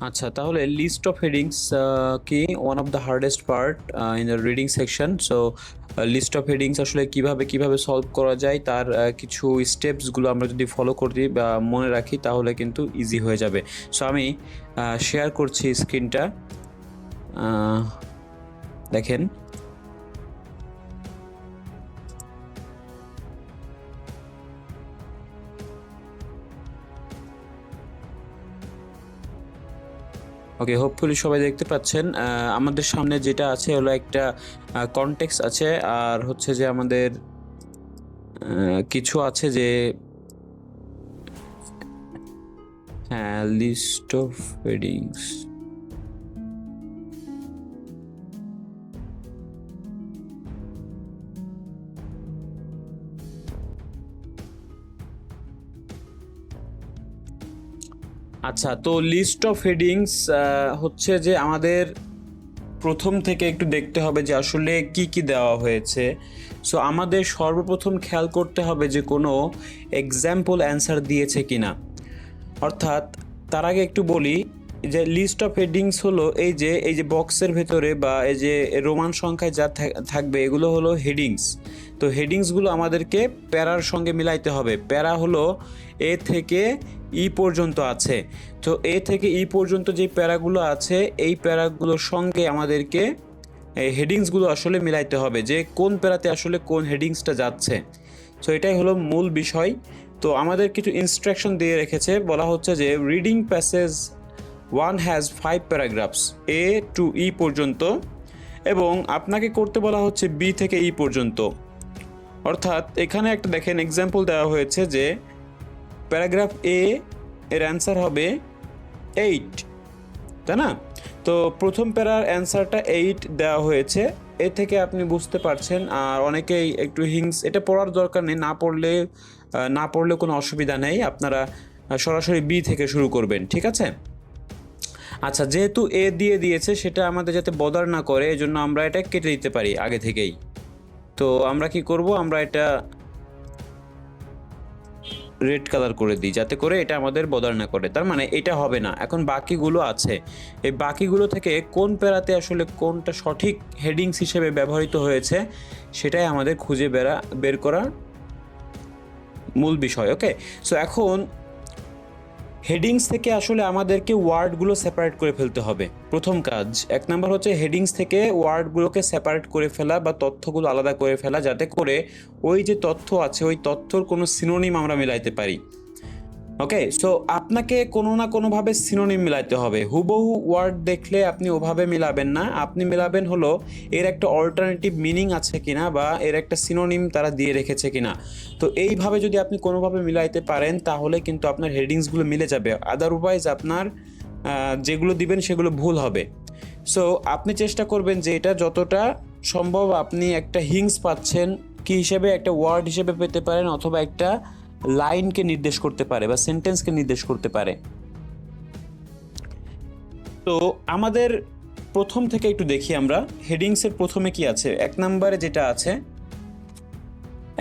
আচ্ছা, তাহলে list of headings কি one of the hardest part in the reading section. So list of headings আসলে কিভাবে solve করা যায় তার কিছু স্টেপসগুলো আমরা যদি ফলো করি বা মনে রাখি তাহলে কিন্তু ইজি হয়ে যাবে। সো আমি শেয়ার করছি স্ক্রিনটা, দেখেন। ওকে, হোপফুলি সবাই দেখতে পাচ্ছেন। আমাদের সামনে যেটা আছে হলো একটা কনটেক্সট আছে, আর হচ্ছে যে আমাদের কিছু আছে যে হ্যাঁ, লিস্ট অফ হেডিংস। আচ্ছা, তো লিস্ট অফ হেডিংস হচ্ছে যে আমাদের প্রথম থেকে একটু দেখতে হবে যে আসলে কি কি দেওয়া হয়েছে। সো আমাদের সর্বপ্রথম খেয়াল করতে হবে যে কোনো এক্সাম্পল অ্যান্সার দিয়েছে কিনা। অর্থাৎ তার আগে একটু বলি যে লিস্ট অফ হেডিংস হলো এই যে বক্সের ভেতরে বা এই যে রোমান সংখ্যায় যা থাকবে এগুলো হলো হেডিংস। তো হেডিংসগুলো আমাদেরকে প্যারার সঙ্গে মিলাইতে হবে। প্যারা হলো এ থেকে ই পর্যন্ত আছে। তো এ থেকে ই পর্যন্ত যে প্যারাগুলো আছে এই প্যারাগুলোর সঙ্গে আমাদেরকে এই হেডিংসগুলো আসলে মিলাইতে হবে যে কোন প্যারাতে আসলে কোন হেডিংসটা যাচ্ছে। সো এটাই হলো মূল বিষয়। তো আমাদের কিছু ইনস্ট্রাকশন দিয়ে রেখেছে, বলা হচ্ছে যে reading passage 1 has 5 paragraphs A to E পর্যন্ত, এবং আপনাকে করতে বলা হচ্ছে বি থেকে ই পর্যন্ত। অর্থাৎ এখানে একটা দেখেন এক্সাম্পল দেওয়া হয়েছে যে প্যারাগ্রাফ এ এর অ্যান্সার হবে 8, তাই না? তো প্রথম প্যারার অ্যান্সারটা 8 দেওয়া হয়েছে। এ থেকে আপনি বুঝতে পারছেন। আর অনেকেই একটু হিংস, এটা পড়ার দরকার নেই, না পড়লে কোনো অসুবিধা নেই। আপনারা সরাসরি বি থেকে শুরু করবেন, ঠিক আছে? আচ্ছা, যেহেতু এ দিয়ে দিয়েছে সেটা আমাদের যাতে বদার না করে এজন্য আমরা এটা কেটে দিতে পারি আগে থেকেই। তো আমরা কি করব, আমরা এটা রেড কালার করে দিই যাতে করে এটা আমাদের বদার না করে। তার মানে এটা হবে না। এখন বাকিগুলো আছে, এই বাকিগুলো থেকে কোন প্যারাতে আসলে কোনটা সঠিক হেডিংস হিসেবে ব্যবহৃত হয়েছে সেটাই আমাদের খুঁজে বের করা মূল বিষয়। ওকে, সো এখন হেডিংস থেকে আসলে আমাদেরকে ওয়ার্ডগুলো সেপারেট করে ফেলতে হবে। প্রথম কাজ, 1 নাম্বার হচ্ছে হেডিংস থেকে ওয়ার্ডগুলোকে সেপারেট করে ফেলা বা তথ্যগুলো আলাদা করে ফেলা, যাতে করে ওই যে তথ্য আছে ওই তথ্যর কোনো সিনোনিম আমরা মিলাইতে পারি। ওকে, সো আপনাকে কোনো না কোনোভাবে সিনোনিম মিলাইতে হবে। হুবহু ওয়ার্ড দেখলে আপনি ওভাবে মিলাবেন না, আপনি মিলাবেন হলো এর একটা অল্টারনেটিভ মিনিং আছে কিনা বা এর একটা সিনোনিম তারা দিয়ে রেখেছে কিনা। তো এইভাবে যদি আপনি কোনোভাবে মিলাইতে পারেন তাহলে কিন্তু আপনার হেডিংসগুলো মিলে যাবে। আদারওয়াইজ আপনার যেগুলো দিবেন সেগুলো ভুল হবে। সো আপনি চেষ্টা করবেন যে এটা যতটা সম্ভব আপনি একটা হিংস পাচ্ছেন কি হিসেবে, একটা ওয়ার্ড হিসেবে পেতে পারেন, অথবা একটা লাইনকে নির্দেশ করতে পারে বা সেন্টেন্সকে নির্দেশ করতে পারে। তো আমাদের প্রথম থেকে একটু দেখি আমরা হেডিংসের প্রথমে কি আছে। 1 নম্বরে যেটা আছে,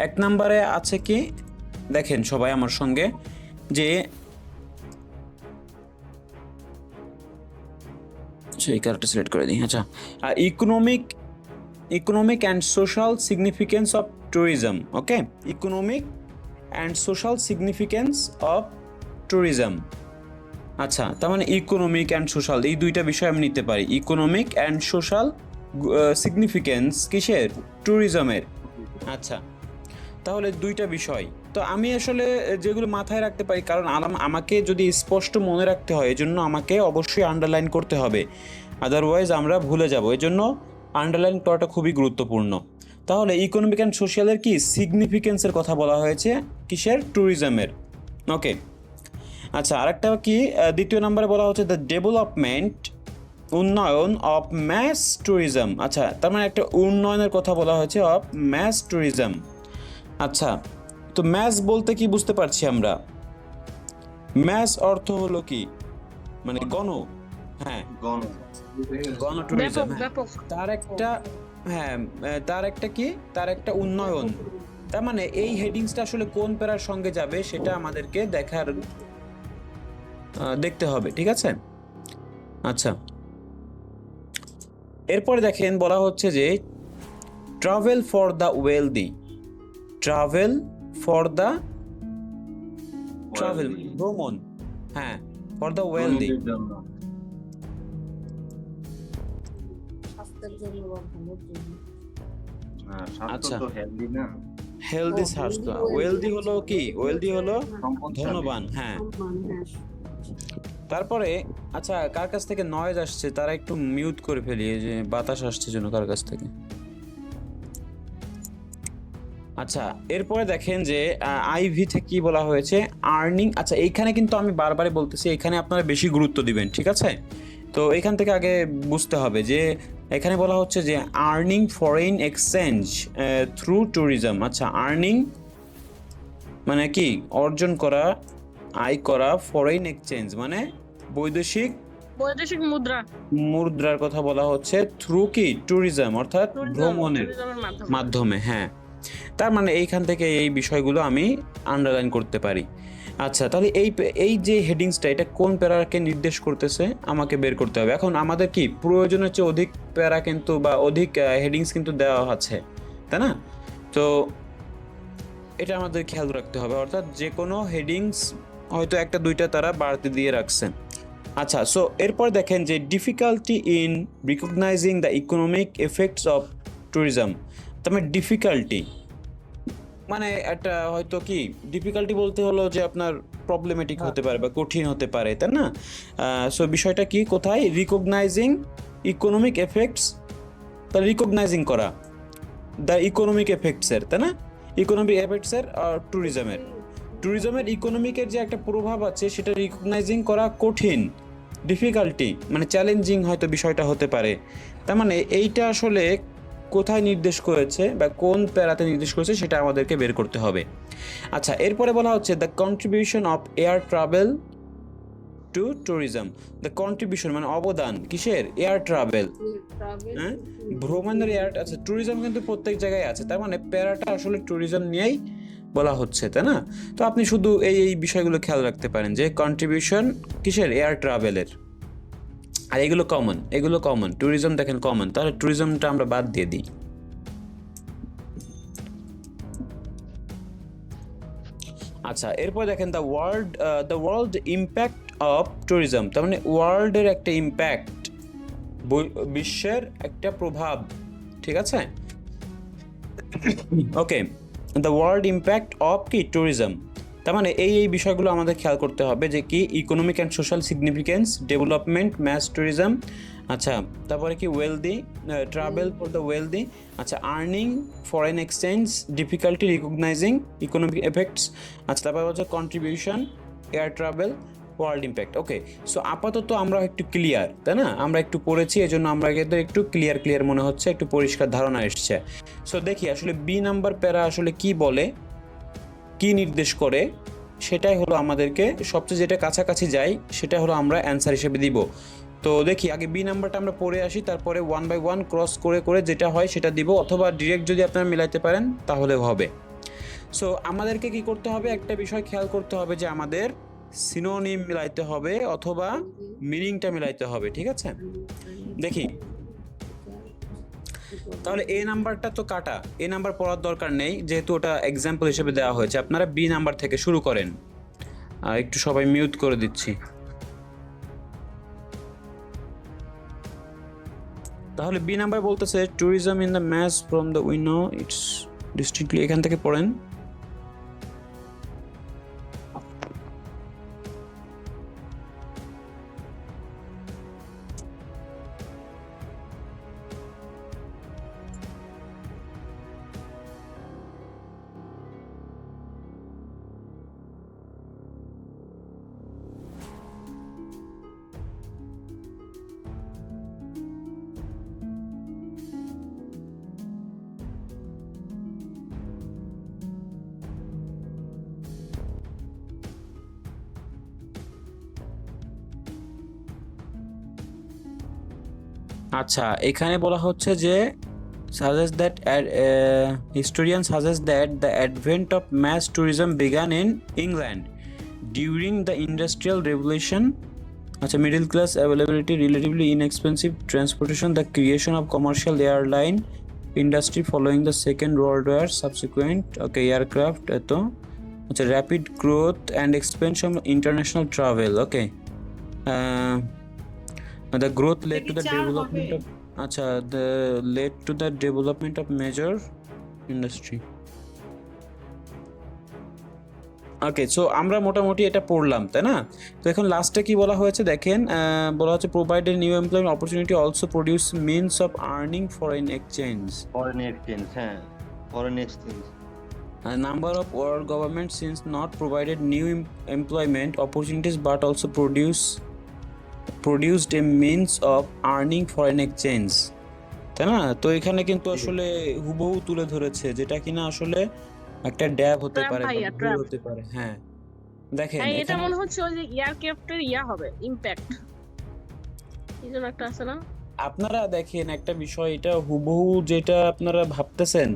1 নম্বরে আছে কি দেখেন সবাই আমার সঙ্গে, যে সেই কারেক্ট সিলেক্ট করে দিই। আচ্ছা, economic and social significance of tourism. Okay, economic and social significance of tourism. আচ্ছা, তার মানে ইকোনমিক অ্যান্ড সোশ্যাল এই দুইটা বিষয় আমি নিতে পারি। ইকোনমিক অ্যান্ড সোশ্যাল সিগনিফিকেন্স কিসের? ট্যুরিজমের। আচ্ছা, তাহলে দুইটা বিষয় তো আমি আসলে যেগুলো মাথায় রাখতে পারি, কারণ আমাকে যদি স্পষ্ট মনে রাখতে হয় এজন্য আমাকে অবশ্যই আন্ডারলাইন করতে হবে, আদারওয়াইজ আমরা ভুলে যাব। এজন্য আন্ডারলাইন করাটা খুবই গুরুত্বপূর্ণ। তাহলে ইকোনমিক অ্যান্ড সোশ্যালের কি সিগনিফিকেন্সের কথা বলা হয়েছে, কিসের? ট্যুরিজমের। ওকে, আচ্ছা, আরেকটা কি দ্বিতীয় নম্বরে বলা হচ্ছে দ্য ডেভেলপমেন্ট, উন্নয়ন অফ ম্যাস ট্যুরিজম। আচ্ছা, তার মানে একটা উন্নয়নের কথা বলা হয়েছে অফ ম্যাস ট্যুরিজম। আচ্ছা, তো ম্যাস বলতে কি বুঝতে পারছি আমরা? ম্যাস অর্থ হলো কি, মানে গণ, হ্যাঁ, গণ ট্যুরিজম। তার একটা, হ্যাঁ, তার একটা কি, তার একটা উন্নয়ন। তার মানে এই হেডিংসটা আসলে কোন প্যারার সঙ্গে যাবে সেটা আমাদেরকে দেখতে হবে, ঠিক আছে? আচ্ছা, এরপরে দেখেন বলা হচ্ছে যে travel for the wealthy, travel for the travel ভ্রমণ, হ্যাঁ, ফর দ্য ওয়েলদি, ধনীদের জন্য। স্বাস্থ্যের জন্য বা ভালোর জন্য। হ্যাঁ, স্বাস্থ্য আচ্ছা। তো হেলদি না, হেলদি স্বাস্থ্য, ওয়েলদি হলো কি, ওয়েলদি হলো সম্পদশালী। ধনবান, হ্যাঁ। সম্মান, হ্যাঁ। তারপরে আচ্ছা, কার কাছ থেকে নয়েজ আসছে তারা একটু মিউট করে ফেলি, এই যে বাতাস আসছে জন্য কার কাছ থেকে। আচ্ছা, এরপরে দেখেন যে আইভি থেকে কি বলা হয়েছে, আর্নিং। আচ্ছা, এইখানে কিন্তু আমি বারবারই বলতেছি, এখানে আপনারা বেশি গুরুত্ব দিবেন, ঠিক আছে? তো এখান থেকে আগে বুঝতে হবে যে এখানে বলা হচ্ছে যে earning foreign exchange through tourism. আচ্ছা, আর্নিং মানে কি, অর্জন করা, আয় করা, ফরেন এক্সচেঞ্জ মানে বৈদেশিক মুদ্রার কথা বলা হচ্ছে, থ্রু কি ট্যুরিজম অর্থাৎ ভ্রমণের মাধ্যমে, হ্যাঁ। তার মানে এইখান থেকে এই বিষয়গুলো আমি আন্ডারলাইন করতে পারি। আচ্ছা, তাহলে এই যে হেডিংসটা, এটা কোন প্যারাকে নির্দেশ করতেছে আমাকে বের করতে হবে। এখন আমাদের কি প্রয়োজনের চেয়ে অধিক প্যারা কিন্তু বা অধিক হেডিংস কিন্তু দেওয়া আছে, তাই না? তো এটা আমাদের খেয়াল রাখতে হবে, অর্থাৎ যে কোনো হেডিংস হয়তো একটা দুইটা তারা বাড়তি দিয়ে রাখছে। আচ্ছা, সো এরপর দেখেন যে difficulty in recognizing the economic effects of tourism. তার মানে ডিফিকাল্টি মানে একটা হয়তো কি, ডিফিকাল্টি বলতে হলো যে আপনার প্রবলেমেটিক হতে পারে বা কঠিন হতে পারে, তাই না? সো বিষয়টা কি, কোথায় রিকগনাইজিং ইকোনমিক এফেক্টস, তাহলে রিকগনাইজিং করা দ্য ইকোনমিক এফেক্টসের, তাই না? ইকোনমিক এফেক্টসের আর ট্যুরিজমের ইকোনমিকের যে একটা প্রভাব আছে সেটা রিকগনাইজিং করা কঠিন, ডিফিকাল্টি মানে চ্যালেঞ্জিং হয়তো বিষয়টা হতে পারে। তার মানে এইটা আসলে কোথায় নির্দেশ করেছে বা কোন প্যারাতে নির্দেশ করেছে সেটা আমাদেরকে বের করতে হবে। আচ্ছা, এরপরে বলা হচ্ছে the contribution of air travel to tourism. The contribution মানে অবদান কিসের, এয়ার ট্রাভেল, হ্যাঁ, ভ্রমণের এয়ার। আচ্ছা, ট্যুরিজম কিন্তু প্রত্যেক জায়গায় আছে, তার মানে প্যারাটা আসলে ট্যুরিজম নিয়েই বলা হচ্ছে, তাই না? তো আপনি শুধু এই বিষয়গুলো খেয়াল রাখতে পারেন যে কন্ট্রিবিউশন কিসের, এয়ার ট্রাভেলের। আর এগুলো কমন, ট্যুরিজম দেখেন কমন, তাহলে ট্যুরিজমটা আমরা বাদ দিয়ে দিই। আচ্ছা, এরপর দেখেন the world impact of tourism, তার মানে ওয়ার্ল্ডের একটা ইম্প্যাক্ট, বিশ্বের একটা প্রভাব, ঠিক আছে? ওকে, দ্য ওয়ার্ল্ড ইম্প্যাক্ট অফ কি ট্যুরিজম, তার মানে এই বিষয়গুলো আমাদের খেয়াল করতে হবে যে কি, economic and social significance, development, mass tourism. আচ্ছা, তারপরে কি wealthy, travel for the wealthy. আচ্ছা, earning, foreign exchange, difficulty recognizing economic effects. আচ্ছা, তারপর হচ্ছে contribution, air travel, world impact. Okay, so আপাতত আমরা একটু ক্লিয়ার, তাই না? আমরা একটু পড়েছি, এই জন্য আমরা একটু ক্লিয়ার মনে হচ্ছে, একটু পরিষ্কার ধারণা এসছে। সো দেখি আসলে বি নাম্বার প্যারা আসলে কি বলে, কি নির্দেশ করে, সেটাই হলো আমাদেরকে সবচেয়ে যেটা কাছাকাছি যায় সেটা হলো আমরা অ্যান্সার হিসেবে দিব। তো দেখি আগে বি নাম্বারটা আমরা পড়ে আসি, তারপরে 1 বাই 1 ক্রস করে যেটা হয় সেটা দিব, অথবা ডিরেক্ট যদি আপনারা মিলাইতে পারেন তাহলেও হবে। সো আমাদেরকে কি করতে হবে, একটা বিষয় খেয়াল করতে হবে যে আমাদের সিনোনিম মিলাইতে হবে অথবা মিনিংটা মিলাইতে হবে, ঠিক আছে? দেখি, তাহলে এ নাম্বারটা তো কাটা, এ নাম্বার পড়ার দরকার নেই যেহেতু ওটা এক্সাম্পল হিসেবে দেওয়া হয়েছে। আপনারা বি নাম্বার থেকে শুরু করেন। একটু সবাই মিউট করে দিচ্ছি। তাহলে বি নাম্বার বলতেছে tourism in the mass from the wino its distinctly, এখান থেকে পড়েন। আচ্ছা, এখানে বলা হচ্ছে যে suggests that historians suggest that the advent of mass tourism began in England during the Industrial Revolution আচ্ছা, middle class availability, relatively inexpensive transportation, the creation of commercial airline industry following the second world war, subsequent okay aircraft, এত আচ্ছা, rapid growth and expansion international travel, okay the growth led to the development of আচ্ছা the led to the development of major industry. Okay, so আমরা মোটামুটি এটা পড়লাম, তাই না? তো এখন লাস্টে কি বলা হয়েছে দেখেন, বলা হচ্ছে provided new employment opportunity also produce means of earning foreign exchange, foreign exchange, হ্যাঁ foreign exchange. Number of world government since not provided new employment opportunities but also produced a means of earning foreign exchange, তাই না? তো এখানে কিন্তু আসলে হুবহু তুলে ধরেছে, যেটা কিনা আসলে একটা ড্যাব হতে Trap পারে বা ভাইয়া, ভুল trap। হতে পারে। হ্যাঁ, দেখেন ভাই এটা এখানে মনে হচ্ছে ওই যে এয়ারক্রাফটের হবে ইমপ্যাক্ট, এই জন্য একটা আছে না? আপনারা দেখেন একটা বিষয়, এটা হুবহু যেটা আপনারা ভাবতেছেন,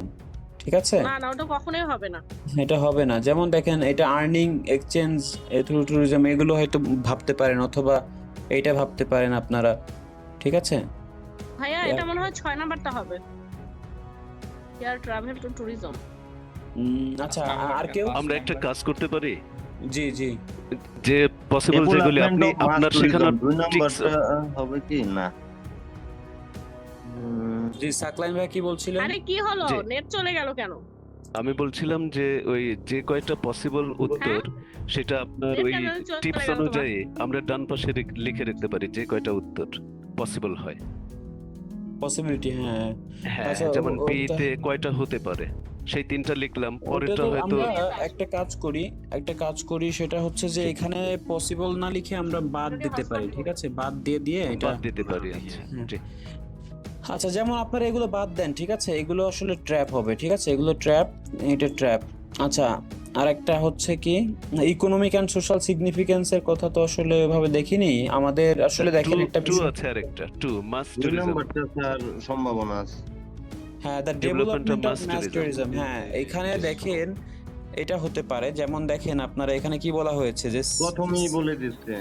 ঠিক আছে, না না, ওটা কখনোই হবে না। এটা হবে না। যেমন দেখেন, এটা আর্নিং এক্সচেঞ্জ থ্রু ট্যুরিজম, এগুলো হয়তো ভাবতে পারেন, অথবা এইটা ভাবতে পারেন আপনারা, ঠিক আছে। ভাইয়া এটা মনে হয় 6 নাম্বারটা হবে, এয়ার ট্রাভেল টু ট্যুরিজম। আচ্ছা, আর কেউ? আমরা একটা কাজ করতে পারি, জি জি, যে পসিবল যেগুলি আপনি আপনার শেখানোর 2 tricks- নাম্বারটা হবে কি না? জি সাকলাইন ভাই কি বলছিলেন? আরে কি হলো, জি। নেট চলে গেল কেন? আমি বলছিলাম যে ওই যে কয়টা পসিবল উত্তর সেটা আপনার Net ওই কেন চলে টিপস গেল তোমার? অনুযায়ী আমরা ডান পাশে লিখে রাখতে পারি যে কয়টা উত্তর পসিবল হয়। পসিবিলিটি, হ্যাঁ। হ্যাঁ, আচ্ছা, যেমন ওটা- বি তে কয়টা হতে পারে সেই তিনটা লিখলাম, ওটা পরেরটা তো হয়তো আমরা একটা কাজ করি, সেটা হচ্ছে যে এখানে পসিবল না লিখে আমরা বাদ দিতে পারি, ঠিক আছে, বাদ দিয়ে এটা বাদ দিতে পারি। আচ্ছা হ্যাঁ। জি, আচ্ছা, যেমন আপনারা এগুলো বাদ দেন, ঠিক আছে, এগুলো আসলে ট্র্যাপ হবে, ঠিক আছে, এগুলো ট্র্যাপ, এটা ট্র্যাপ। আচ্ছা, আর একটা হচ্ছে কি, ইকোনমিক অ্যান্ড সোশ্যাল সিগনিফিকেন্সের কথা তো আসলে এভাবে দেখিনি আমাদের, আসলে দেখেন একটা টু বিষয়, আছে আরেকটা, টু মাস 2 ট্যুরিজম। নাম্বারটা স্যার সম্ভাবনা আছে। হ্যাঁ, the Development development of of mass mass tourism. Tourism, হ্যাঁ, এখানে দেখেন এটা হতে পারে। যেমন দেখেন আপনারা এখানে কি বলা হয়েছে যে প্রথমেই বলে দিচ্ছে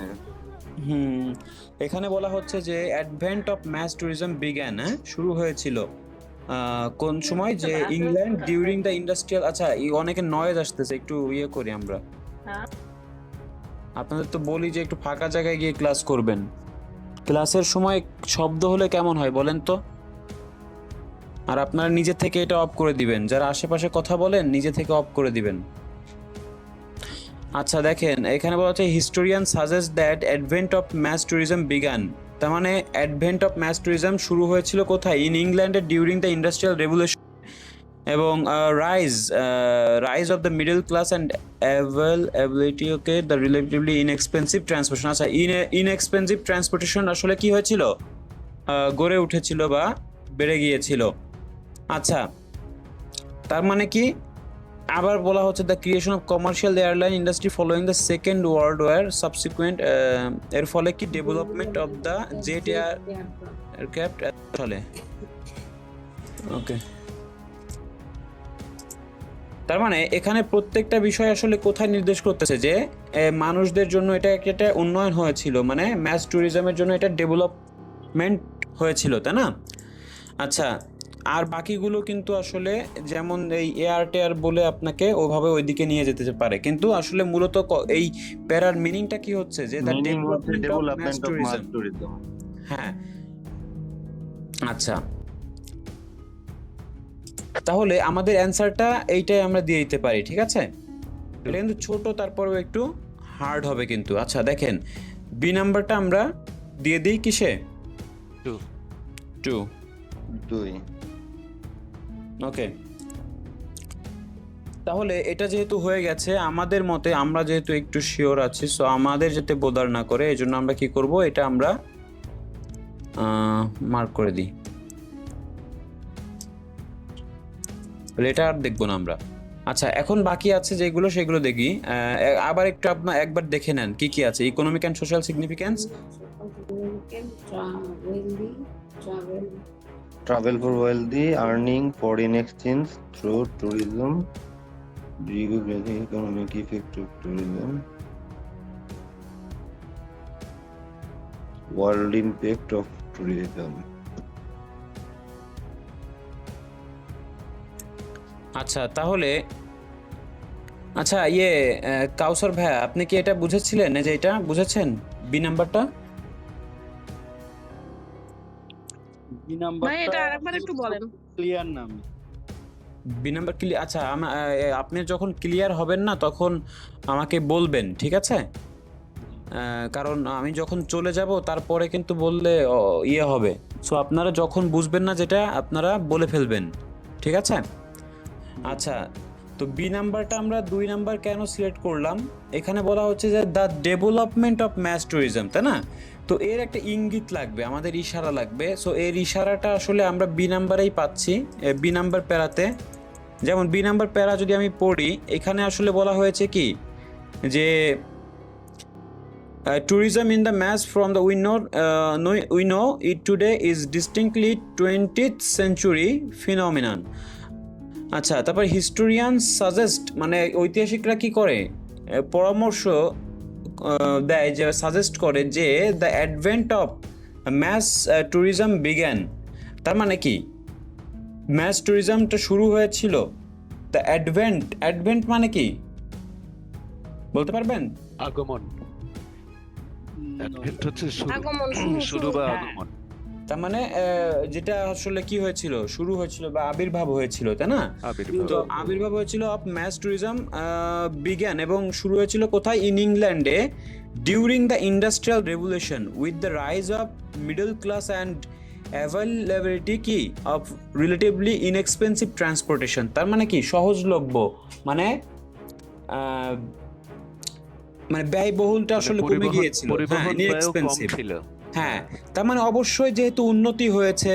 এখানে বলা হচ্ছে যে advent of mass tourism began, শুরু হয়েছিল কোন সময়, যে ইংল্যান্ড ডিউরিং দ্য ইন্ডাস্ট্রিয়াল, আচ্ছা অনেকে নয়েজ আসতেছে, একটু ইয়ে করি আমরা, হ্যাঁ। আপনাদের তো বলি যে একটু ফাঁকা জায়গায় গিয়ে ক্লাস করবেন, ক্লাসের সময় শব্দ হলে কেমন হয় বলেন তো, আর আপনারা নিজে থেকে এটা অফ করে দিবেন, যারা আশেপাশে কথা বলেন নিজে থেকে অফ করে দিবেন। আচ্ছা দেখেন, এখানে বলা হচ্ছে historian suggest that advent of mass tourism began, তার মানে অ্যাডভেন্ট অফ ম্যাস ট্যুরিজম শুরু হয়েছিল কোথায়, ইন ইংল্যান্ডে ডিউরিং দ্য ইন্ডাস্ট্রিয়াল রেভলিউশন, এবং rise of the middle class and availability, okay the relatively inexpensive transportation. আচ্ছা, ইনএক্সপেন্সিভ ট্রান্সপোর্টেশন আসলে কি হয়েছিল, গড়ে উঠেছিল বা বেড়ে গিয়েছিল। আচ্ছা, তার মানে কি, আবার বলা হচ্ছে the creation of commercial airline industry following the second world war, subsequent এর ফলে কি development of the jet aircraft ফলে, ওকে। তার মানে এখানে প্রত্যেকটা বিষয় আসলে কোথায় নির্দেশ করতেছে, যে মানুষদের জন্য এটা একটা উন্নয়ন হয়েছিল, মানে ম্যাস ট্যুরিজমের জন্য এটা ডেভেলপমেন্ট হয়েছিল, তাই না? আচ্ছা, আর বাকিগুলো কিন্তু আসলে যেমন এই এয়ার টেয়ার বলে আপনাকে ওভাবে ওইদিকে নিয়ে যেতে পারে, কিন্তু আসলে মূলত এই প্যারার মিনিংটা কি হচ্ছে, যে the development of mass tourism. হ্যাঁ, আচ্ছা, তাহলে আমাদের অ্যান্সারটা এইটাই আমরা দিয়ে দিতে পারি, ঠিক আছে, এটা কিন্তু ছোট, তারপরেও একটু হার্ড হবে কিন্তু। আচ্ছা দেখেন, বি নাম্বারটা আমরা দিয়ে দিই কিসে, 2, 2। ওকে। তাহলে এটা যেহেতু হয়ে গেছে আমাদের মতে, আমরা যেহেতু একটু শিওর আছি, সো আমাদের যাতে বোদার না করে, এই জন্য আমরা কি করব, এটা আমরা মার্ক করে দিই, এটা আর দেখবো না আমরা। আচ্ছা, এখন বাকি আছে যেগুলো, সেগুলো দেখি, আবার একটু আপনার একবার দেখে নেন কি কি আছে। Economic and social significance, Travel for wealthy, earning foreign exchange through tourism, geographic economic effect of tourism. world impact of tourism. আচ্ছা তাহলে আচ্ছা কাউসার ভাইয়া আপনি কি এটা বুঝেছিলেন, এই যে এটা বুঝেছেন বি নাম্বারটা? বি ভাই নাম্বারটা এটা আরেকবার একটু বলেন। ক্লিয়ার না আমি। B number clear? আচ্ছা আপনি যখন ক্লিয়ার হবেন না তখন আমাকে বলবেন, ঠিক আছে? কারণ আমি যখন চলে যাব তারপরে কিন্তু বললে ইয়ে হবে। সো আপনারা যখন বুঝবেন না যেটা আপনারা বলে ফেলবেন, ঠিক আছে? আচ্ছা, তো বি নাম্বারটা আমরা 2 নাম্বার কেন সিলেক্ট করলাম? এখানে বলা হচ্ছে যে the development of mass tourism, তাই না? তো এর একটা ইঙ্গিত লাগবে, আমাদের ইশারা লাগবে। সো এর ইশারাটা আসলে আমরা বি নাম্বারেই পাচ্ছি, বি নাম্বার প্যারাতে। যেমন বি নাম্বার প্যারা যদি আমি পড়ি, এখানে আসলে বলা হয়েছে কি যে tourism in the mass from the we know it today is distinctly 20th century phenomenon. আচ্ছা, তারপর হিস্টোরিয়ান সাজেস্ট, মানে ঐতিহাসিকরা কি করে, পরামর্শ দেয়, যে সাজেস্ট করে যে the advent of mass tourism began. তার মানে কি ম্যাস ট্যুরিজমটা শুরু হয়েছিল, দ্য অ্যাডভেন্ট মানে কি বলতে পারবেন? আগমন, অ্যাডভেন্ট হচ্ছে আগমন, শুরু বা হ্যাঁ। আগমন। তার মানে যেটা আসলে কি হয়েছিল, শুরু হয়েছিল বা আবির্ভাব হয়েছিল, তাই না? আবির্ভাব। তো আবির্ভাব হয়েছিল অফ ম্যাস ট্যুরিজম বিজ্ঞান, এবং শুরু হয়েছিল কোথায়? ইন ইংল্যান্ডে during the industrial revolution with the rise of middle class and availability কি অফ রিলেটিভলি ইনএক্সপেন্সিভ ট্রান্সপোর্টেশন। তার মানে কি সহজলভ্য, মানে মানে ব্যয়বহুলটা আসলে কমে গিয়েছিল, হ্যাঁ, পরিবহন ব্যয় কম ইনএক্সপেন্সিভ। ছিল। হ্যাঁ, তার মানে অবশ্যই যেহেতু উন্নতি হয়েছে,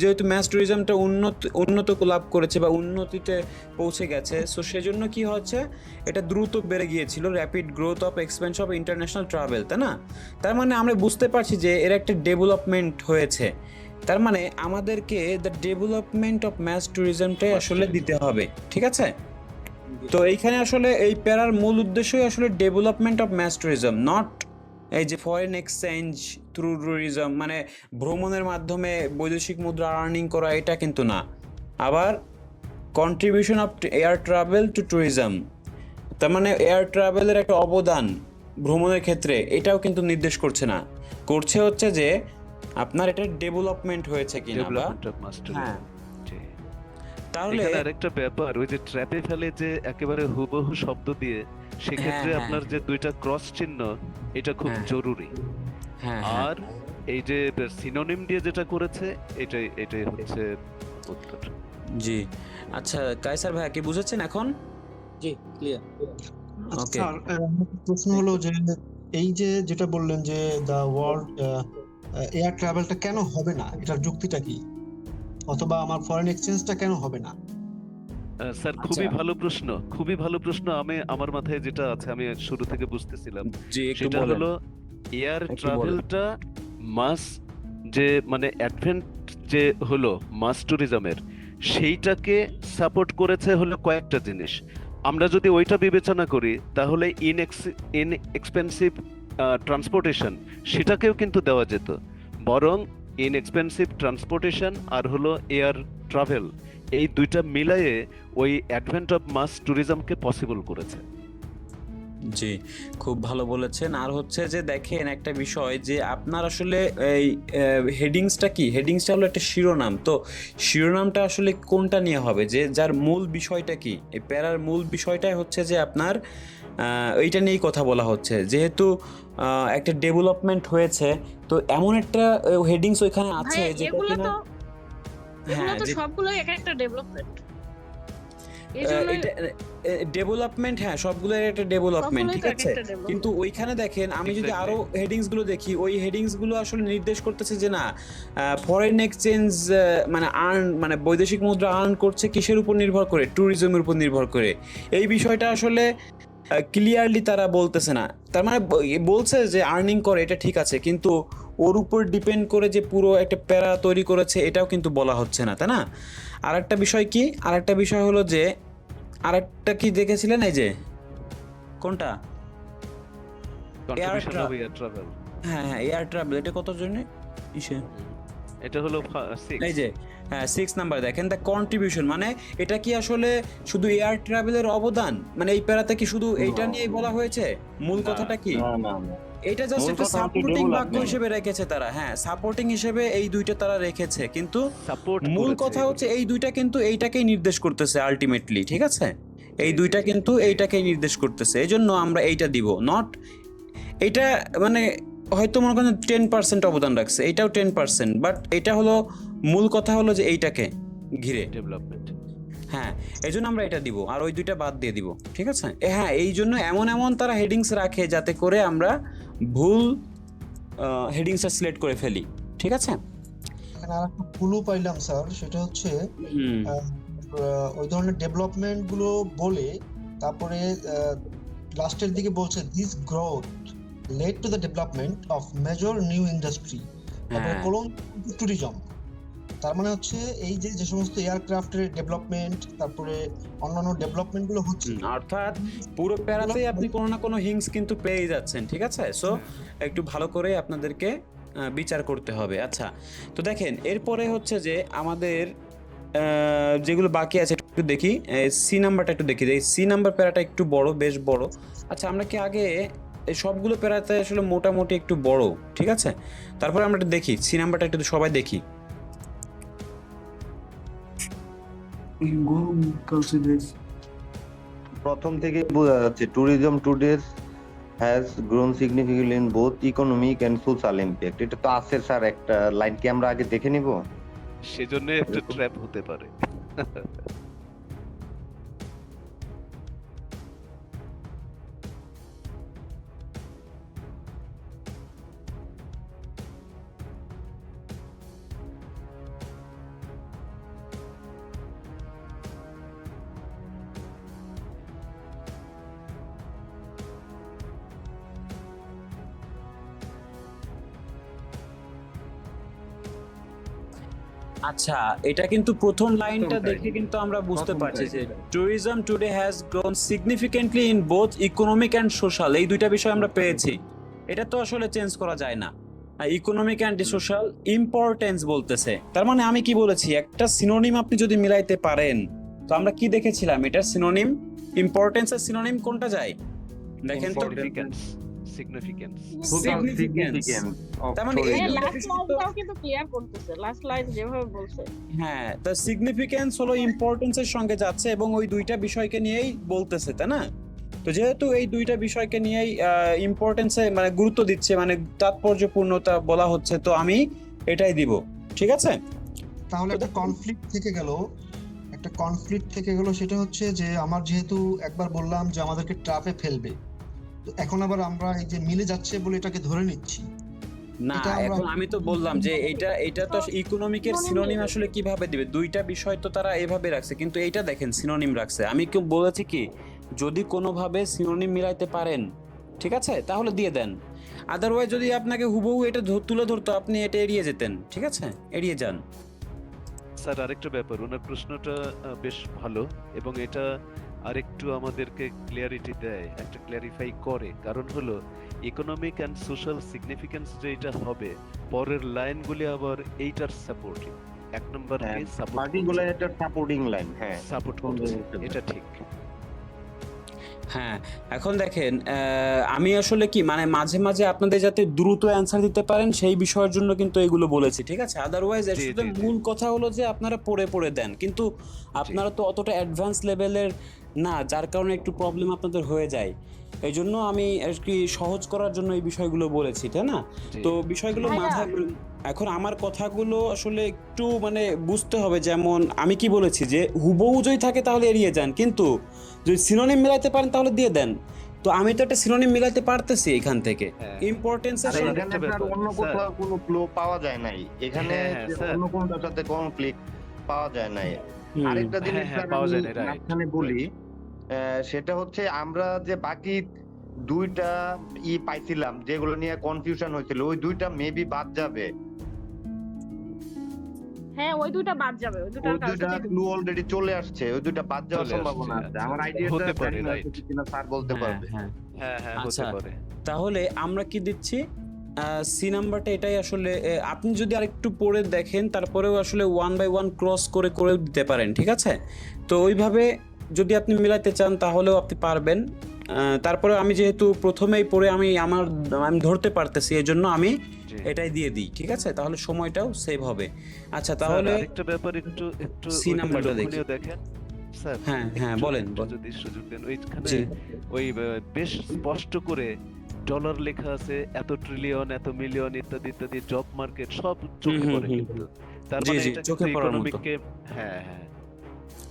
যেহেতু ম্যাস ট্যুরিজমটা উন্নত লাভ করেছে বা উন্নতিতে পৌঁছে গেছে, সো সেজন্য কি হচ্ছে, এটা দ্রুত বেড়ে গিয়েছিল, rapid growth of expense of international travel, তাই না? তার মানে আমরা বুঝতে পারছি যে এর একটা ডেভেলপমেন্ট হয়েছে। তার মানে আমাদেরকে দ্য ডেভেলপমেন্ট অফ ম্যাস ট্যুরিজমটাই আসলে দিতে হবে, ঠিক আছে? তো এইখানে আসলে এই প্যারার মূল উদ্দেশ্যই আসলে development of mass tourism, not এই যে ফরেন এক্সচেঞ্জ থ্রু ট্যুরিজম, মানে ভ্রমণের মাধ্যমে বৈদেশিক মুদ্রা আর্নিং করা, এটা কিন্তু না। আবার contribution of air travel to tourism, তার মানে এয়ার ট্রাভেলের একটা অবদান ভ্রমণের ক্ষেত্রে, এটাও কিন্তু নির্দেশ করছে না, করছে হচ্ছে যে আপনার এটা ডেভেলপমেন্ট হয়েছে কিনা বা ডেভেলপমেন্ট অফ মাস হ্যাঁ। ট্যুরিজম। তাহলে এখানে আরেকটা ব্যাপার, ওই যে ট্র্যাপে ফেলে যে একেবারে হুবহু শব্দ দিয়ে, সেক্ষেত্রে হ্যাঁ, আপনার যে 2টা ক্রস চিহ্ন, এটা খুব হ্যাঁ। জরুরি। হ্যাঁ, আর এই যে সিনোনিম দিয়ে যেটা করেছে, এটাই হচ্ছে উত্তর। জি। আচ্ছা কায়সার ভাই কি বুঝেছেন এখন? জি, ক্লিয়ার। ওকে। স্যার প্রশ্ন হলো যে এই যে যেটা বললেন যে দা ওয়ার্ল্ড এয়ার ট্রাভেলটা কেন হবে না, এটার যুক্তিটা কি, অথবা আমার ফরেন এক্সচেঞ্জটা কেন হবে না? স্যার খুবই ভালো প্রশ্ন, খুবই ভালো প্রশ্ন। আমার মাথায় যেটা আছে, আমি শুরু থেকে বুঝতেছিলাম, জি, একটু সেটা বলেন। হলো এয়ার একটু ট্রাভেলটা মাস, যে মানে অ্যাডভেন্ট যে হলো মাস ট্যুরিজমের, সেইটাকে সাপোর্ট করেছে হলো কয়েকটা জিনিস। আমরা যদি ওইটা বিবেচনা করি, তাহলে ইনএক্সপেন্সিভ ট্রান্সপোর্টেশন, সেটাকেও কিন্তু দেওয়া যেত। বরং ইনএক্সপেন্সিভ ট্রান্সপোর্টেশন আর হলো এয়ার ট্রাভেল, এই 2টা মিলায়ে ওই অ্যাডভেন্ট অফ মাস ট্যুরিজমকে পসিবল করেছে। জি, খুব ভালো বলেছেন। আর হচ্ছে যে দেখেন একটা বিষয়, যে আপনার আসলে এই হেডিংসটা কি, হেডিংসটা হলো একটা শিরোনাম। তো শিরোনামটা আসলে কোনটা নিয়ে হবে, যে যার মূল বিষয়টা কি, এই প্যারার মূল বিষয়টাই হচ্ছে যে আপনার এইটা নিয়েই কথা বলা হচ্ছে। যেহেতু একটা ডেভেলপমেন্ট হয়েছে, তো এমন একটা হেডিংস ওইখানে আছে ভাই যেটা এগুলো কিনা তো হ্যাঁ সবগুলোই এক একটা ডেভেলপমেন্ট। এই জন্য ডেভেলপমেন্ট, হ্যাঁ সবগুলোর একটা ডেভেলপমেন্ট, সবগুলোই ঠিক তো এক আছে। একটা development। কিন্তু ওইখানে দেখেন, আমি যদি Exactly. আরো হেডিংস গুলো দেখি, ওই হেডিংস গুলো আসলে নির্দেশ করতেছে যে না, ফরেন এক্সচেঞ্জ মানে বৈদেশিক মুদ্রা আর্ন করছে কিসের উপর নির্ভর করে, ট্যুরিজমের উপর নির্ভর করে। এই বিষয়টা আসলে ক্লিয়ারলি তারা বলতেছে না। তার মানে বলছে যে আর্নিং করে, এটা ঠিক আছে, কিন্তু ওর উপর ডিপেন্ড করে যে পুরো একটা প্যারা তৈরি করেছে, এটাও কিন্তু বলা হচ্ছে না, তাই না? আর একটা বিষয় কি, আর একটা বিষয় হলো যে আরেকটা কি দেখেছিলেন, এই যে কোনটা, কন্ট্রিবিউশন অফ এয়ার ট্রাভেল। হ্যাঁ হ্যাঁ এয়ার ট্রাভেল, এটা কত জন্য ইসে এটা হলো 6। এই যে হ্যাঁ 6 নাম্বার দেখেন, দ্য কন্ট্রিবিউশন, মানে এটা কি আসলে শুধু এয়ার ট্রাভেলের অবদান, মানে এই প্যারাতে কি শুধু এইটা নিয়েই বলা হয়েছে? মূল না, কথাটা কি? না না না এটা জাস্ট মূল একটা কথা হচ্ছে সাপোর্টিং বাক্য development। হিসেবে রেখেছে তারা, হ্যাঁ সাপোর্টিং হিসেবে এই দুইটা তারা রেখেছে, কিন্তু সাপোর্ট মূল কথা হচ্ছে এই দুইটা কিন্তু এইটাকেই নির্দেশ করতেছে আলটিমেটলি, ঠিক আছে? এই দুইটা কিন্তু এইটাকেই নির্দেশ করতেছে, এই জন্য আমরা এইটা দিব, নট এইটা মানে হয়তো মনে করেন 10% অবদান রাখছে, এইটাও 10%, বাট এটা হলো মূল কথা হলো যে এইটাকে ঘিরে, ডেভেলপমেন্ট। হ্যাঁ এই জন্য আমরা এটা দিব আর ওই দুইটা বাদ দিয়ে দিব, ঠিক আছে? হ্যাঁ এই জন্য এমন এমন তারা হেডিংস রাখে যাতে করে আমরা ভুল হেডিংসটা সিলেক্ট করে ফেলি, ঠিক আছে? এখানে আর একটা ক্লু পাইলাম স্যার, সেটা হচ্ছে ওই ধরনের ডেভেলপমেন্ট গুলো বলে তারপরে লাস্টের দিকে বলছে this growth led to the development of major new industry, তারপরে হ্যাঁ। Colon tourism. তার মানে হচ্ছে এই যে যে সমস্ত এয়ারক্রাফটের ডেভেলপমেন্ট, তারপরে অন্যান্য ডেভেলপমেন্ট গুলো হচ্ছে, অর্থাৎ পুরো প্যারাতেই আপনি কোনো না কোনো হিংস কিন্তু পেয়ে যাচ্ছেন, ঠিক আছে? সো একটু ভালো করে আপনাদেরকে বিচার করতে হবে। আচ্ছা, তো দেখেন এরপরে হচ্ছে যে আমাদের যেগুলো বাকি আছে একটু দেখি, সি নাম্বারটা একটু দেখি, এই সি নাম্বার প্যারাটা একটু বড়, বেশ বড়। আচ্ছা আমরা কি আগে এই সবগুলো প্যারাতে আসলে মোটামুটি একটু বড়, ঠিক আছে? তারপরে আমরা একটু দেখি সি নাম্বারটা একটু সবাই দেখি। প্রথম থেকে বোঝা যাচ্ছে tourism today has grown significantly in both economic and social impact. এটা তো আছে স্যার, একটা লাইন কি আমরা আগে দেখে নিব? সেজন্য একটা ট্র্যাপ হতে পারে। আচ্ছা এটা কিন্তু প্রথম লাইনটা প্রথমটাই। দেখে কিন্তু আমরা বুঝতে পারছি যে প্রথমটাই। Tourism today has grown significantly in both economic and social, এই দুইটা বিষয় আমরা পেয়েছি, এটা তো আসলে চেঞ্জ করা যায় না। ইকোনমিক অ্যান্ড সোশ্যাল ইম্পর্টেন্স বলতেছে, তার মানে আমি কি বলেছি, একটা সিনোনিম আপনি যদি মিলাইতে পারেন, তো আমরা কি দেখেছিলাম এটার সিনোনিম, ইম্পর্টেন্সের সিনোনিম কোনটা যায় দেখেন তো? সিগনিফিকেন্স। Significance. of তার মানে এই tourism। দুটো লাস্ট বিষয় তো- লাইনটাও কিন্তু ক্লিয়ার করতেছে, লাস্ট লাইন যেভাবে বলছে। হ্যাঁ, দ্য সিগনিফিকেন্স হলো ইম্পর্টেন্সের সঙ্গে যাচ্ছে এবং ওই দুইটা বিষয়কে নিয়েই বলতেছে, তাই না? তো যেহেতু এই দুইটা বিষয়কে নিয়েই ইম্পর্টেন্সে মানে গুরুত্ব দিচ্ছে, মানে তাৎপর্যপূর্ণতা বলা হচ্ছে, তো আমি এটাই দিব, ঠিক আছে? তাহলে একটা কনফ্লিক্ট থেকে গেল, একটা কনফ্লিক্ট থেকে গেল, সেটা হচ্ছে যে আমার যেহেতু একবার বললাম যে আমাদেরকে ট্রাপে ফেলবে, তো এখন আবার আমরা এই যে মিলে যাচ্ছে বলে এটাকে ধরে নিচ্ছি। না এটা আমরা- এখন আমি তো বললাম যে এটা তো ইকোনমিকের সিনোনিম আসলে কিভাবে দিবে, দুইটা বিষয় তো তারা এভাবে রাখছে, কিন্তু এইটা দেখেন সিনোনিম রাখছে। আমি কি বলেছি কি, যদি কোনোভাবে সিনোনিম মিলাইতে পারেন, ঠিক আছে, তাহলে দিয়ে দেন, আদারওয়াইজ যদি আপনাকে হুবহু এটা তুলে ধরতো আপনি এটা এড়িয়ে যেতেন, ঠিক আছে, এড়িয়ে যান। স্যার আরেকটা ব্যাপার, ওনার প্রশ্নটা বেশ ভালো এবং এটা আরেকটু আমাদেরকে ক্লিয়ারিটি দেয়, একটা ক্লিয়ারিফাই করে। কারণ হলো ইকোনমিক অ্যান্ড সোশ্যাল সিগনিফিকেন্স যেটা হবে, পরের লাইনগুলি আবার এইটার সাপোর্টিং, এক নম্বরকে সাপোর্ট বাকিগুলো একটা সাপোর্টিং লাইন। হ্যাঁ সাপোর্ট করছে, এটা ঠিক। হ্যাঁ এখন দেখেন আমি আসলে কি মানে মাঝে মাঝে আপনাদের যাতে দ্রুত অ্যান্সার দিতে পারেন সেই বিষয়ের জন্য কিন্তু এগুলো বলেছি, ঠিক আছে? আদারওয়াইজ এর জি, সাথে জি, জি। মূল কথা হলো যে আপনারা পড়ে পড়ে দেন, কিন্তু আপনারা তো অতটা অ্যাডভান্স লেভেলের না, যার কারণে একটু প্রবলেম আপনাদের হয়ে যায়। এই জন্য আমি আর কি সহজ করার জন্য এই বিষয়গুলো বলেছি, তাই না? জি। তো বিষয়গুলো ভাইয়া। মাথায় এখন আমার কথাগুলো আসলে একটু মানে বুঝতে হবে, যেমন আমি কি বলেছি যে হুবহু যদি থাকে তাহলে এড়িয়ে যান, কিন্তু যদি সিনোনিম মিলাইতে পারেন তাহলে দিয়ে দেন। তো আমি তো একটা সিনোনিম মিলাইতে পারতেছি এখান থেকে হ্যাঁ। ইম্পর্টেন্সের আর স্যার, সঙ্গে। এখানে একটা স্যার ব্যাপার, অন্য স্যার। কোথাও কোনো ফ্লো পাওয়া যায় নাই, এখানে হ্যাঁ, হ্যাঁ, যে স্যার। অন্য কোনটার সাথে কনফ্লিক্ট পাওয়া যায় নাই। হুম। আরেকটা জিনিস হ্যাঁ, হ্যাঁ, স্যার পাওয়া আমি যায় না, right, মাঝখানে বলি, সেটা হচ্ছে আমরা যে বাকি দুইটা পাইছিলাম যেগুলো নিয়ে কনফিউশন হয়েছিল, ওই দুইটা মেবি বাদ যাবে। হ্যাঁ ওই দুইটা বাদ যাবে, ওই দুটার ওই দুইটা কাছে ক্লু অলরেডি চলে আসছে, ওই দুইটা বাদ যাওয়ার চলে সম্ভাবনা আসছে, আছে। আচ্ছা, আমার আচ্ছা। আইডিয়াটা হতে পারে, জানি না right. সত্যি কিনা স্যার বলতে হ্যাঁ, পারবে। হ্যাঁ। হ্যাঁ হ্যাঁ, হতে আচ্ছা। পারে। তাহলে আমরা কি দিচ্ছি, সি নাম্বারটা এটাই আসলে আপনি যদি আরেকটু পড়ে দেখেন তারপরেও আসলে 1 বাই 1 ক্রস করে করেও দিতে পারেন, ঠিক আছে? তো ওইভাবে যদি আপনি মিলাতে চান তাহলেও আপনি পারবেন। তারপরে আমি যেহেতু প্রথমেই পড়ে আমি ধরতে পারতেছি, এই জন্য আমি জি এটাই দিয়ে দিই, ঠিক আছে? তাহলে সময়টাও সেভ হবে। আচ্ছা স্যার, তাহলে আরেকটা ব্যাপার একটু একটু সি ওইখানে নাম্বারটা দেখি। লক্ষণীয় দেখেন স্যার। হ্যাঁ হ্যাঁ, একটু বলেন একটু বলেন। যদি সুযোগ দেন, ওইখানে জি ওই বেশ স্পষ্ট করে ডলার লেখা আছে, এত ট্রিলিয়ন, এত মিলিয়ন, ইত্যাদি ইত্যাদি, জব মার্কেট সব চোখে পড়ে কিন্তু। তার জি মানে জি, এটা চোখে কিন্তু পড়ার মতো। ইকোনমিককে, হ্যাঁ হ্যাঁ,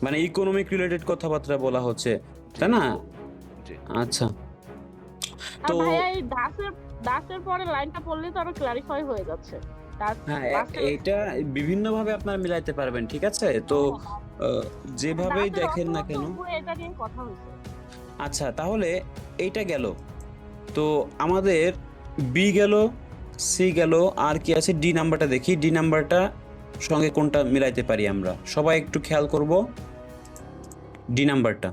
মানে ইকোনমিক রিলেটেড কথাবার্তা বলা হচ্ছে, জি তাই না? জি। আচ্ছা আর তো ভাইয়া এই দাসের পরে লাইনটা পড়লে তো আরো ক্লারিফাই হয়ে যাচ্ছে। দাস হ্যাঁ, দাসের এইটা বিভিন্নভাবে আপনারা মিলাইতে পারবেন, ঠিক আছে? তো যেভাবেই দাসের দেখেন না কেন। অর্থ এটা নিয়ে কথা হয়েছে। আচ্ছা তাহলে এইটা গেল, তো আমাদের বি গেল, সি গেল, আর কি আছে? ডি নাম্বারটা দেখি, ডি নাম্বারটা সঙ্গে কোনটা মিলাইতে পারি আমরা, সবাই একটু খেয়াল করব ডি নাম্বারটা।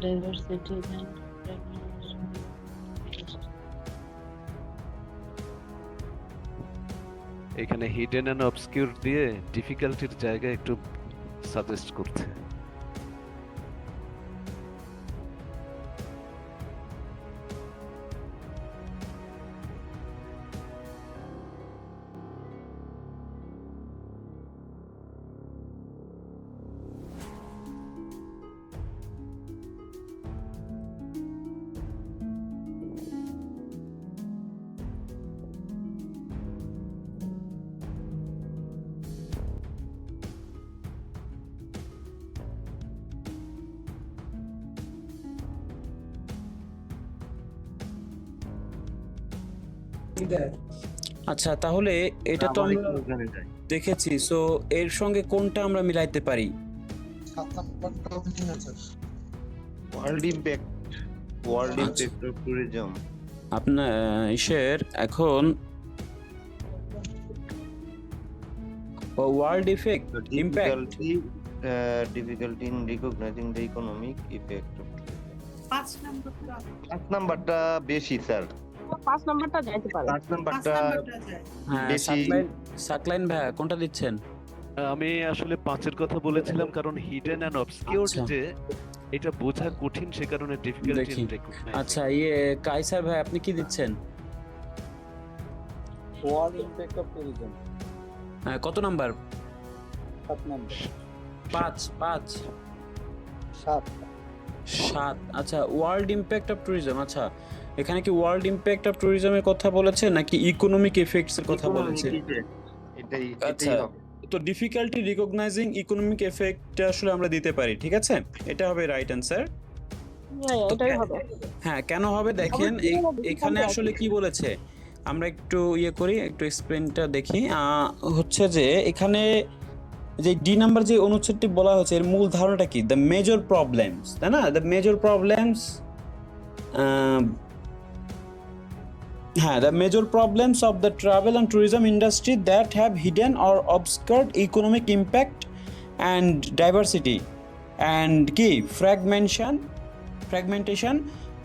Diversity and এখানে হিডেন এন্ড অবসকিউর দিয়ে ডিফিকাল্টির জায়গায় একটু সাজেস্ট করছে। আচ্ছা তাহলে এটা তো আমরা দেখেছি, সো এর সঙ্গে কোনটা আমরা মিলাইতে পারি? 7 নাম্বারটাও দিন না sir. World impact of tourism. আপনার ইসের এখন world effect impact. Difficulty in recognizing the economic effect of tourism. 5 নাম্বারটা 5 নাম্বারটা বেশি স্যার। 5 নাম্বারটা যাইতে পারে। 5 নাম্বারটা যায়। হ্যাঁ, বেশি। সাকলাইন ভাইয়া কোনটা দিচ্ছেন? আমি আসলে 5-এর কথা বলেছিলাম, কারণ হিডেন এন্ড অবসকিউরড আচ্ছা। যে এটা বোঝা কঠিন, সে কারণে ডিফিকাল্টি দেখি। In recognising. আচ্ছা কাইসার ভাই আপনি কি দিচ্ছেন? ওয়ার্ল্ড ইম্প্যাক্ট অফ ট্যুরিজম কত নাম্বার? 7 নাম্বার 5 7 7। আচ্ছা, ওয়ার্ল্ড ইম্প্যাক্ট অফ ট্যুরিজম। আচ্ছা, এখানে কি ওয়ার্ল্ড ইম্প্যাক্ট অফ ট্যুরিজমের কথা বলেছে নাকি ইকোনমিক এফেক্টস এর কথা বলেছে? এটাই আচ্ছা, হবে। তো ডিফিকাল্টি রিকগনাইজিং ইকোনমিক এফেক্ট আসলে আমরা দিতে পারি, ঠিক আছে? এটা হবে রাইট অ্যান্সার। হ্যাঁ, এটাই হবে। হ্যাঁ, কেন হবে দেখেন, আবার কি হবে? এখানে আসলে কি বলেছে আমরা একটু করি, একটু এক্সপ্লেনটা দেখি। হচ্ছে যে এখানে যে ডি নাম্বার যে অনুচ্ছেদটি বলা হয়েছে এর মূল ধারণাটা কি? দ্য মেজর প্রবলেমস, তাই না? দ্য মেজর প্রবলেমস, হ্যাঁ, the major problems of the travel and tourism industry that have hidden or obscured economic impact and diversity and কি fragmentation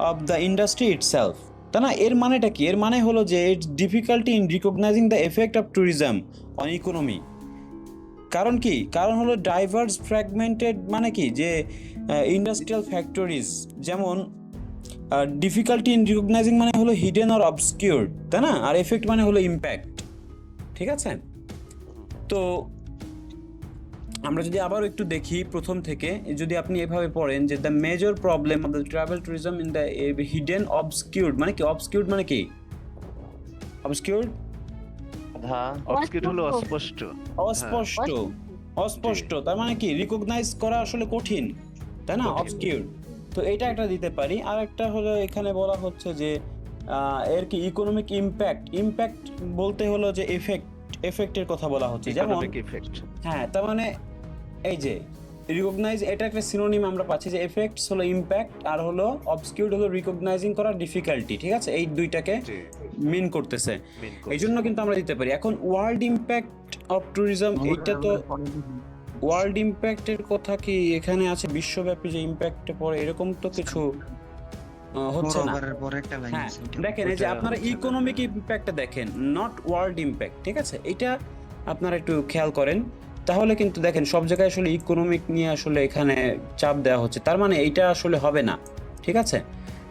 of the industry itself, তাই না? এর মানেটা কি? এর মানে হলো যে it's difficulty in recognizing the effect of tourism on economy. কারণ কি? কারণ হলো ডাইভার্স ফ্র্যাগমেন্টেড, মানে কি যে ইন্ডাস্ট্রিয়াল ফ্যাক্টরিজ, যেমন ডিফিকাল্টি ইন রিকগনাইজিং মানে হলো হিডেন অর অবস্কিউরড, তাই না? আর এফেক্ট মানে হলো ইম্প্যাক্ট, ঠিক আছে? তো আমরা যদি আবার একটু দেখি প্রথম থেকে, যদি আপনি এভাবে পড়েন যে the major problem of the travel tourism in the hidden obscured, মানে কি? অবস্কিউরড মানে কি? অবস্কিউরড অবস্কিউরড হলো অস্পষ্ট। অস্পষ্ট, তার মানে কি? রিকগনাইজ করা আসলে কঠিন, তাই না? অবস্কিউরড। তো এটা একটা দিতে পারি। আর একটা হলো এখানে বলা হচ্ছে যে এর কি ইকোনমিক ইম্প্যাক্ট বলতে হলো যে এফেক্টের কথা বলা হচ্ছে, যেমন ইকোনমিক ইফেক্ট। হ্যাঁ, তার মানে এই যে রিকগনাইজ এটা একটা সিনোনিম আমরা পাচ্ছি যে এফেক্টস হলো ইমপ্যাক্ট আর হলো অবস্কিউরড হলো রিকগনাইজিং করার ডিফিকাল্টি, ঠিক আছে, এই দুইটাকে জি মিন করতেছে, মেন এই জন্য কিন্তু আমরা দিতে পারি। এখন ওয়ার্ল্ড ইমপ্যাক্ট অফ ট্যুরিজম, এইটা তো ওয়ার্ল্ড ইমপ্যাক্টের কথা কি এখানে আছে বিশ্বব্যাপী যে ইমপ্যাক্টে পড়ে এরকম তো কিছু হচ্ছে না। হ্যাঁ দেখেন এই যে আপনারা ইকোনমিক ইমপ্যাক্টটা দেখেন, নট ওয়ার্ল্ড ইমপ্যাক্ট, ঠিক আছে, এটা আপনারা একটু খেয়াল করেন, তাহলে কিন্তু দেখেন সব জায়গায় আসলে ইকোনমিক নিয়ে আসলে এখানে চাপ দেওয়া হচ্ছে, তার মানে এইটা আসলে হবে না, ঠিক আছে,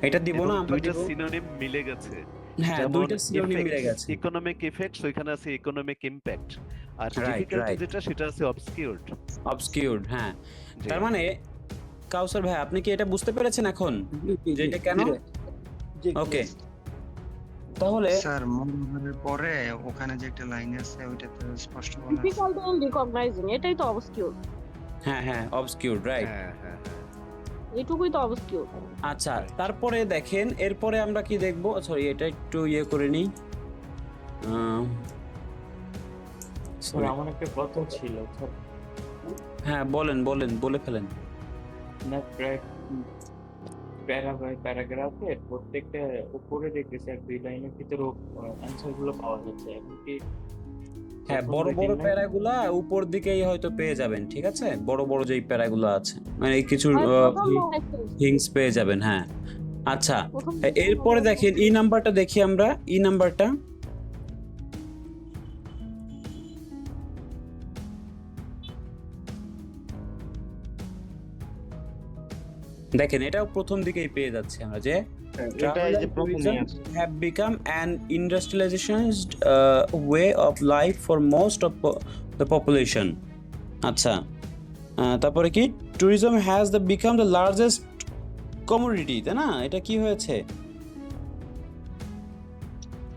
এটা দিব না আমরা, দুইটা দিব সিনোনিম মিলে গেছে। হ্যাঁ দুইটা সিনোনিম মিলে গেছে, ইকোনমিক ইফেক্টস ওইখানে আছে ইকোনমিক ইমপ্যাক্ট, আর Right, ডিফিকাল্টি right. যেটা সেটা আছে অবস্কিউরড। অবস্কিউরড, হ্যাঁ, তার মানে কাউসার ভাই আপনি কি এটা বুঝতে পেরেছেন এখন যে এটা কেন? ওকে, তাহলে স্যার মনোভাবের পরে ওখানে যে একটা লাইন আছে ওইটাতে স্পষ্ট বলা আছে। ডিফিকাল্ট ইন রিকগনাইজিং, এটাই তো অবস্কিউর, হ্যাঁ হ্যাঁ অবস্কিউরড, রাইট। হ্যাঁ হ্যাঁ এইটুকুই তো অবস্কিউর। আচ্ছা তারপরে দেখেন এরপরে আমরা কি দেখবো, সরি এটা একটু ইয়ে করে নিই, sorry. আমার একটা কথা ছিল স্যার, হ্যাঁ বলেন বলেন বলে ফেলেন। না প্যারাগ্রাফের প্রত্যেকটা উপরে দেখতেছি আর দুই লাইনের ভিতরে অ্যান্সার গুলো পাওয়া যাচ্ছে, এখন কি হ্যাঁ বড় বড় প্যারাগুলা উপর দিকেই হয়তো পেয়ে যাবেন, ঠিক আছে, বড় বড় যেই প্যারাগুলো আছে মানে কিছু হিংস পেয়ে যাবেন, হ্যাঁ। আচ্ছা এরপরে দেখেন ই নাম্বারটা দেখি আমরা, ই নাম্বারটা দেখেন, এটাও প্রথম দিকেই পেয়ে যাচ্ছে আমরা যে এটা এই যে প্রথমে আছে have become an industrialized way of life for most of the population. আচ্ছা তারপরে কি tourism has become the largest commodity, তাই না, এটা কি হয়েছে?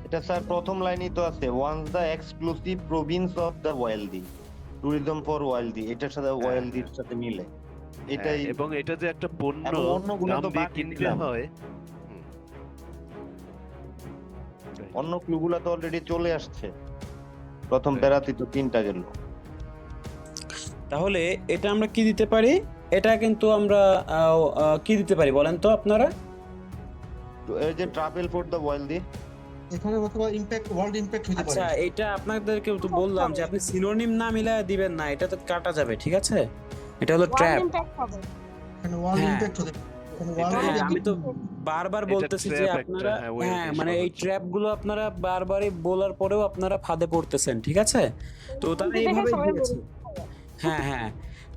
এটা স্যার প্রথম লাইনই তো আছে, once the exclusive province of the wealthy, tourism for wealthy, এটার সাথে ওয়াইল্ডির সাথে মিলে এটাই। এবং এটা যে একটা পণ্য এবং অন্যগুলো দাম তো দিয়ে বাদ কিনতে দিলাম। হয়, অন্য ক্লুগুলো তো অলরেডি চলে আসছে, প্রথম প্যারাতে তো তিনটা গেল। তাহলে এটা আমরা কি দিতে পারি, এটা কিন্তু আমরা কি দিতে পারি বলেন তো আপনারা? তো এই যে ট্রাভেল ফর দ্য ওয়াইল্ডি, এখানে অথবা ইমপ্যাক্ট, ওয়ার্ল্ড ইমপ্যাক্ট হতে পারে। আচ্ছা এটা আপনাদেরকে তো বললাম যে আপনি সিনোনিম না মিলায় দিবেন না, এটা তো কাটা যাবে, ঠিক আছে, এটা হলো ট্র্যাপ। ইমপ্যাক্ট হবে। এখানে ওয়ার্ল্ড হ্যাঁ। ইমপ্যাক্ট হতে পারে। এখানে এটা ওয়ার্ল্ড হ্যাঁ, আমি তো বারবার এটা বলতেছি যে trap একটা, আপনারা হ্যাঁ, ওই হ্যাঁ জিনিসটা মানে এই হচ্ছে। ট্র্যাপ গুলো আপনারা বারবারই বলার পরেও আপনারা ফাঁদে পড়তেছেন, ঠিক আছে, তো তারা দেখে এইভাবে সবাই দিয়েছে। হ্যাঁ হ্যাঁ,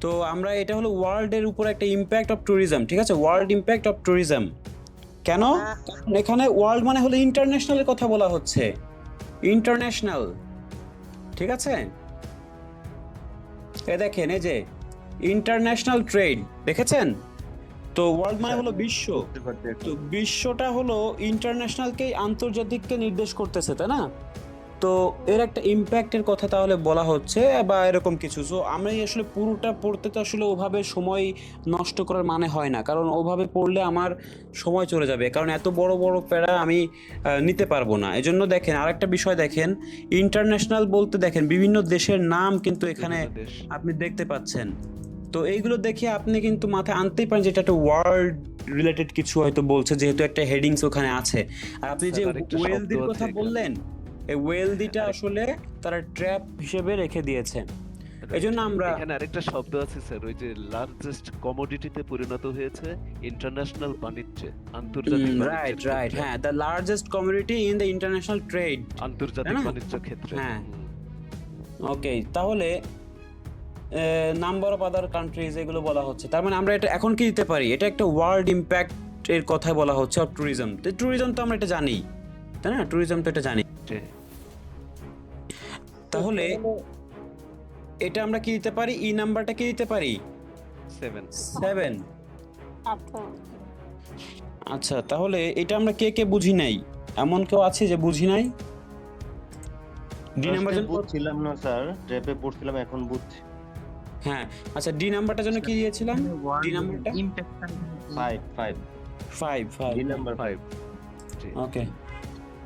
তো আমরা এটা হলো ওয়ার্ল্ডের উপর একটা ইমপ্যাক্ট অফ ট্যুরিজম, ঠিক আছে, ওয়ার্ল্ড ইমপ্যাক্ট অফ ট্যুরিজম। কেন? কারণ এখানে ওয়ার্ল্ড মানে হলো ইন্টারন্যাশনালের কথা বলা হচ্ছে, ইন্টারন্যাশনাল, ঠিক আছে, এ দেখেন এই যে ইন্টারন্যাশনাল ট্রেড দেখেছেন, তো ওয়ার্ল্ড মানে হলো বিশ্ব, তো বিশ্বটা হলো ইন্টারন্যাশনালকে আন্তর্জাতিককে নির্দেশ করতেছে, তাই না, তো এর একটা ইমপ্যাক্টের কথা তাহলে বলা হচ্ছে বা এরকম কিছু। সো আমরা আসলে পুরোটা পড়তে তো আসলে ওভাবে সময় নষ্ট করার মানে হয় না, কারণ ওভাবে পড়লে আমার সময় চলে যাবে, কারণ এত বড় বড় প্যারা আমি নিতে পারবো না। এজন্য দেখেন আরেকটা বিষয় দেখেন, ইন্টারন্যাশনাল বলতে দেখেন বিভিন্ন দেশের নাম কিন্তু এখানে বিভিন্ন দেশ। আপনি দেখতে পাচ্ছেন, তো এইগুলো দেখে আপনি কিন্তু মাথায় আনতেই পারেন যে এটা একটা ওয়ার্ল্ড রিলেটেড কিছু হয়তো বলছে, যেহেতু একটা হেডিংস ওখানে আছে। আর আপনি যে স্যার, আরেকটা শব্দ ওয়েলদির আছে কথা এখানে। বললেন, এই ওয়েলদিটা আসলে তারা ট্র্যাপ হিসেবে রেখে দিয়েছে, এজন্য আমরা এখানে আরেকটা শব্দ আছে স্যার, ওই যে লার্জেস্ট কমোডিটিতে পরিণত হয়েছে ইন্টারন্যাশনাল বাণিজ্যে, আন্তর্জাতিক রাইট বাণিজ্যের রাইট, ক্ষেত্রে। হ্যাঁ, the largest community in the international trade, আন্তর্জাতিক তাই না? বাণিজ্য ক্ষেত্রে। হ্যাঁ। ওকে, তাহলে নাম্বার অফ আদার কান্ট্রিজ এগুলো বলা হচ্ছে, তার মানে আমরা এটা এখন কি দিতে পারি, এটা একটা ওয়ার্ল্ড ইমপ্যাক্ট এর কথা বলা হচ্ছে অফ ট্যুরিজম। তো ট্যুরিজম তো আমরা এটা জানি, তাই না, ট্যুরিজম তো এটা জানি, জি। তাহলে এটা আমরা কি দিতে পারি, ই নাম্বারটা কি দিতে পারি, 7 7। আচ্ছা আচ্ছা তাহলে এটা আমরা কে কে বুঝি নাই, এমন কেউ আছে যে বুঝি নাই? ডি নাম্বার জন্য বুঝছিলাম না স্যার, ট্র্যাপে পড়ছিলাম, এখন বুঝছি। হ্যাঁ আচ্ছা, ডি নাম্বারটার জন্য কি দিয়েছিলাম, ডি নাম্বারটা 5 5 ডি নাম্বার 5। জি। ওকে,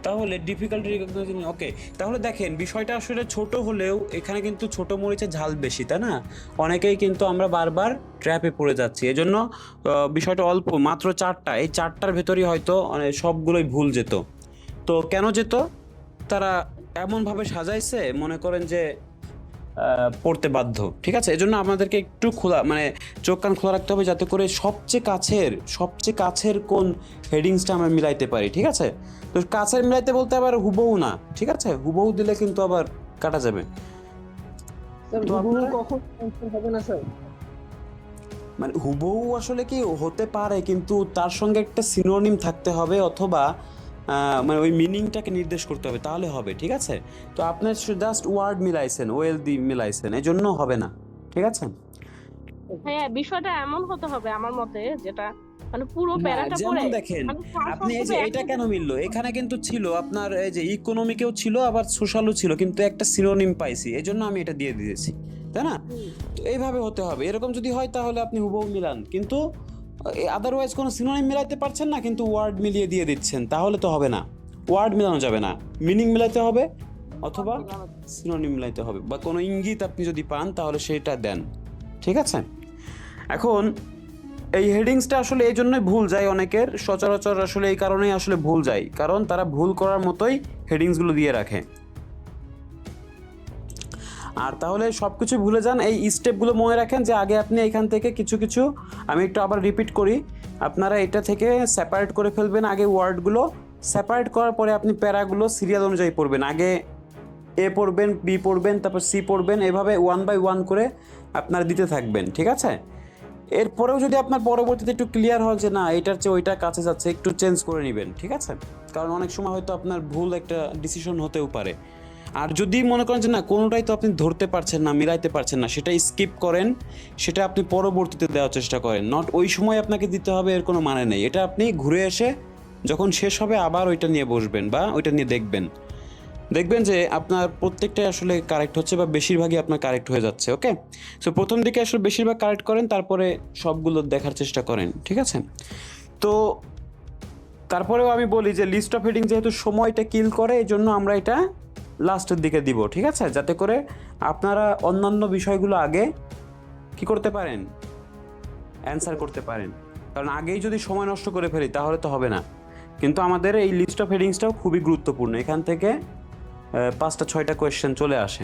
তাহলে ডিফিকাল্টি রিকগনাইজিং, ওকে। তাহলে দেখেন বিষয়টা আসলে ছোট হলেও এখানে কিন্তু ছোট মরিচের ঝাল বেশি, তাই না? অনেকেই কিন্তু আমরা বারবার ট্র্যাপে পড়ে যাচ্ছি, এজন্য বিষয়টা অল্প, মাত্র 4টা, এই 4টার ভেতরই হয়তো সবগুলোই ভুল যেত। তো কেন যেত? তারা এমনভাবে সাজাইছে, মনে করেন যে পড়তে বাধ্য, ঠিক আছে? এজন্য আমাদেরকে একটু খোলা, মানে চোখ কান খোলা রাখতে হবে, যাতে করে সবচেয়ে কাছের কোন হেডিংসটা আমরা মিলাইতে পারি, ঠিক আছে? তো কাছের মিলাইতে বলতে আবার হুবহু না, ঠিক আছে? হুবহু দিলে কিন্তু আবার কাটা যাবে। স্যার তো হুবহু আপনারা- কখন answer হবে না স্যার? মানে হুবহু আসলে কি হতে পারে, কিন্তু তার সঙ্গে একটা সিনোনিম থাকতে হবে, অথবা মানে ওই মিনিংটাকে নির্দেশ করতে হবে, তাহলে হবে, ঠিক আছে? তো আপনার জাস্ট ওয়ার্ড মিলাইছেন, ওয়েল দি মিলাইছেন, এই জন্য হবে না, ঠিক আছে? হ্যাঁ, বিষয়টা এমন হতে হবে আমার মতে, যেটা মানে পুরো না, প্যারাটা যেমন পড়ে দেখেন, মানে তার আপনি এই যে সবগুলো এটা একসাথে কেন মিললো, এখানে কিন্তু ছিল আপনার এই যে ইকোনমিকেও ছিল, আবার সোশ্যালও ছিল, কিন্তু একটা সিনোনিম পাইছি, এই জন্য আমি এটা দিয়ে দিয়েছি, তাই না? তো এইভাবে হতে হবে। এরকম যদি হয় তাহলে আপনি হুবহু মিলান, কিন্তু আদারওয়াইজ কোনো সিনোনিম মিলাইতে পারছেন না, কিন্তু ওয়ার্ড মিলিয়ে দিয়ে দিচ্ছেন, তাহলে তো হবে না। ওয়ার্ড মিলানো যাবে না, মিনিং মিলাইতে হবে, অথবা সিনোনিম মিলাইতে হবে, বা কোনো ইঙ্গিত আপনি যদি পান তাহলে সেটা দেন, ঠিক আছে? এখন এই হেডিংসটা আসলে এই জন্যই ভুল যায় অনেকের, সচরাচর আসলে এই কারণেই আসলে ভুল যায়, কারণ তারা ভুল করার মতোই হেডিংসগুলো দিয়ে রাখে। আর তাহলে সব কিছু ভুলে যান, এই স্টেপগুলো মনে রাখেন যে আগে আপনি এখান থেকে কিছু কিছু, আমি একটু আবার রিপিট করি, আপনারা এটা থেকে সেপারেট করে ফেলবেন আগে ওয়ার্ডগুলো, সেপারেট করার পরে আপনি প্যারাগুলো সিরিয়াল অনুযায়ী পড়বেন, আগে এ পড়বেন, বি পড়বেন, তারপর সি পড়বেন, এভাবে 1 বাই 1 করে আপনারা দিতে থাকবেন, ঠিক আছে? এরপরেও যদি আপনার পরবর্তীতে একটু ক্লিয়ার হয় যে না এটার চেয়ে ওইটা কাছে যাচ্ছে, একটু চেঞ্জ করে নেবেন, ঠিক আছে? কারণ অনেক সময় হয়তো আপনার ভুল একটা ডিসিশন হতেও পারে। আর যদি মনে করেন যে না কোনোটাই তো আপনি ধরতে পারছেন না, মিলাইতে পারছেন না, সেটা স্কিপ করেন, সেটা আপনি পরবর্তীতে দেওয়ার চেষ্টা করেন, নট ওই সময় আপনাকে দিতে হবে এর কোনো মানে নেই। এটা আপনি ঘুরে এসে যখন শেষ হবে আবার ওইটা নিয়ে বসবেন বা ওইটা নিয়ে দেখবেন যে আপনার প্রত্যেকটাই আসলে কারেক্ট হচ্ছে, বা বেশিরভাগই আপনার কারেক্ট হয়ে যাচ্ছে, ওকে? সো প্রথম দিকে আসলে বেশিরভাগ কারেক্ট করেন, তারপরে সবগুলো দেখার চেষ্টা করেন, ঠিক আছে? তো তারপরেও আমি বলি যে লিস্ট অফ হেডিং যেহেতু সময়টা কিল করে, এই জন্য আমরা এটা লাস্টের দিকে দিব, ঠিক আছে? যাতে করে আপনারা অন্যান্য বিষয়গুলো আগে কি করতে পারেন, অ্যান্সার করতে পারেন। কারণ আগেই যদি সময় নষ্ট করে ফেলি তাহলে তো হবে না। কিন্তু আমাদের এই লিস্ট অফ হেডিংসটাও খুবই গুরুত্বপূর্ণ, এখান থেকে 5টা 6টা কোয়েশ্চেন চলে আসে।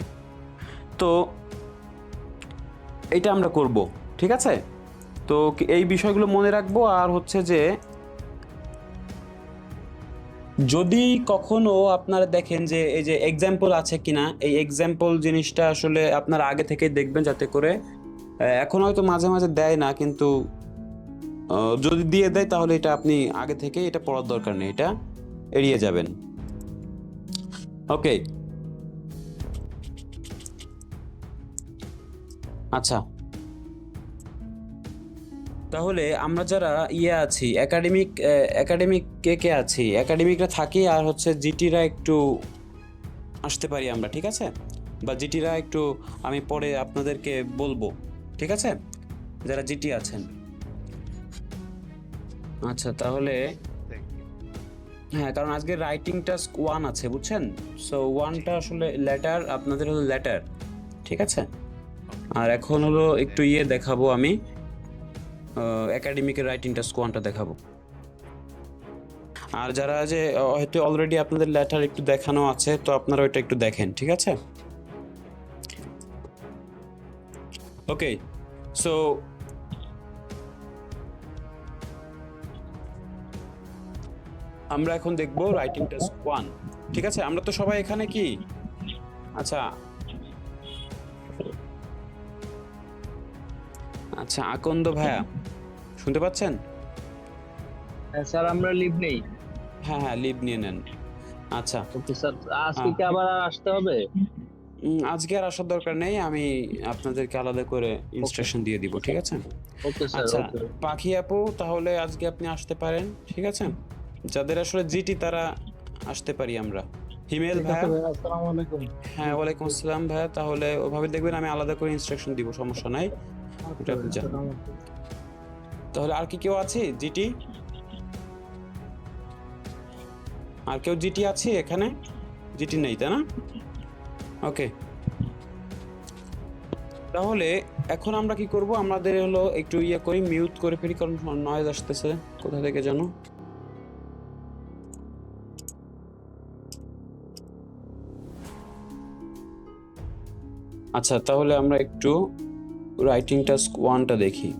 তো এইটা আমরা করব, ঠিক আছে? তো এই বিষয়গুলো মনে রাখবো। আর হচ্ছে যে যদি কখনো আপনারা দেখেন যে এই যে এক্সাম্পল আছে কিনা, এই এক্সাম্পল জিনিসটা আসলে আপনারা আগে থেকে দেখবেন, যাতে করে এখন হয়তো মাঝে মাঝে দেয় না, কিন্তু যদি দিয়ে দেয় তাহলে এটা আপনি আগে থেকে এটা পড়ার দরকার নেই, এটা এড়িয়ে যাবেন, ওকে? আচ্ছা, তাহলে আমরা যারা আছি একাডেমিক কে আছি, একাডেমিকরা থাকি, আর হচ্ছে জিটিরা একটু আসতে পারি আমরা, ঠিক আছে? বা জিটিরা একটু আমি পরে আপনাদেরকে বলবো, ঠিক আছে? যারা জিটি আছেন। আচ্ছা, তাহলে হ্যাঁ, কারণ আজকে রাইটিং টাস্ক 1 আছে, বুঝছেন? সো 1টা আসলে লেটার, আপনাদের হলো লেটার, ঠিক আছে? আর এখন হলো একটু দেখাবো আমি, একাডেমিকের রাইটিং টাস্ক 1টা দেখাবো। আর যারা যে হয়তো অলরেডি আপনাদের লেটার একটু দেখানো আছে, তো আপনারা ওইটা একটু দেখেন, ঠিক আছে? ওকে, সো আমরা এখন দেখবো রাইটিং টাস্ক 1, ঠিক আছে? আমরা তো সবাই এখানে কি, আচ্ছা আচ্ছা, আকন্দ ভাইয়া শুনতে পাচ্ছেন? স্যার আমরা লিভ নেই। হ্যাঁ হ্যাঁ, লিভ নিয়ে নেন। আচ্ছা, ওকে স্যার, আজকে কি আবার আসতে হবে? আজকে আর আসার দরকার নেই, আমি আপনাদেরকে আলাদা করে ইনস্ট্রাকশন দিয়ে দিব, ঠিক আছে? ওকে স্যার, আচ্ছা, ওকে। পাখি আপু তাহলে আজকে আপনি আসতে পারেন, ঠিক আছে? যাদের আসলে জিটি তারা আসতে পারি আমরা। হিমেল ভাইয়া, আসসালামু আলাইকুম। হ্যাঁ ওয়ালাইকুম আসসালাম ভাইয়া, তাহলে ওভাবে দেখবেন, আমি আলাদা করে ইনস্ট্রাকশন দিব, সমস্যা নাই, এটা আপনি যান। তাহলে আর কি কেউ আছে জিটি? আর কেউ জিটি আছে এখানে? জিটি নেই তাই না? ওকে, তাহলে এখন আমরা কি করব, আমাদের হলো একটু ইয়ে করি, মিউট করে ফেলি, কারণ নয়েজ আসতেছে কোথা থেকে জানো। আচ্ছা, তাহলে আমরা একটু রাইটিং টাস্ক 1টা দেখি।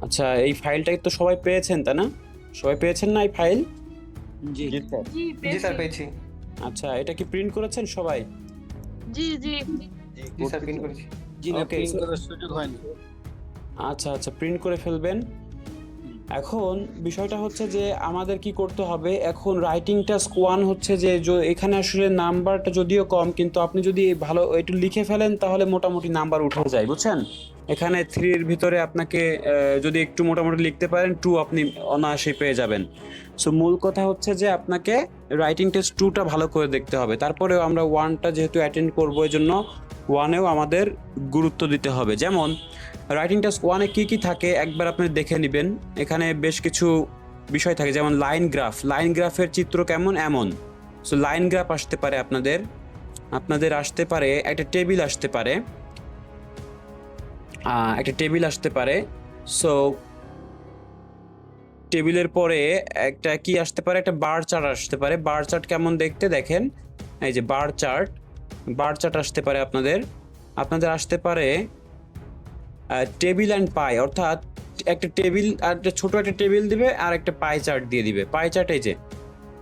আচ্ছা, এই ফাইলটা তো সবাই পেয়েছেন তাই না? সবাই পেয়েছেন না এই ফাইল? জি জি জি স্যার পেয়েছি। পেয়েছি। আচ্ছা, এটা কি প্রিন্ট করেছেন সবাই? জি জি জি স্যার প্রিন্ট করেছি। জি না, Okay, প্রিন্ট so- করার সুযোগ হয়নি। আচ্ছা আচ্ছা, প্রিন্ট করে ফেলবেন। এখন বিষয়টা হচ্ছে যে আমাদের কি করতে হবে, এখন রাইটিং টাস্ক 1 হচ্ছে যে এখানে আসলে নাম্বারটা যদিও কম, কিন্তু আপনি যদি ভালো একটু লিখে ফেলেন তাহলে মোটামুটি নাম্বার উঠে যায়, বুঝছেন? এখানে 3 এর ভিতরে আপনাকে যদি একটু মোটামুটি লিখতে পারেন 2 আপনি অনায়াসেই পেয়ে যাবেন। সো মূল কথা হচ্ছে যে আপনাকে রাইটিং টেস্ট 2টা ভালো করে দেখতে হবে, তারপরেও আমরা 1টা যেহেতু অ্যাটেন্ড করবো এই জন্য 1এও আমাদের গুরুত্ব দিতে হবে। যেমন রাইটিং টাস্ক 1-এ কী কী থাকে একবার আপনি দেখে নেবেন। এখানে বেশ কিছু বিষয় থাকে, যেমন লাইন গ্রাফের চিত্র কেমন এমন। সো লাইন গ্রাফ আসতে পারে আপনাদের আসতে পারে, একটা টেবিল আসতে পারে। সো টেবিলের পরে একটা কি আসতে পারে, একটা বার চার্ট আসতে পারে। বার চার্ট কেমন দেখতে দেখেন, এই যে বার চার্ট আসতে পারে আপনাদের আসতে পারে টেবিল অ্যান্ড পাই, অর্থাৎ একটা টেবিল আর একটা ছোট একটা টেবিল দিবে আর একটা পাই চার্ট দিয়ে দিবে। পাই চার্ট এই যে,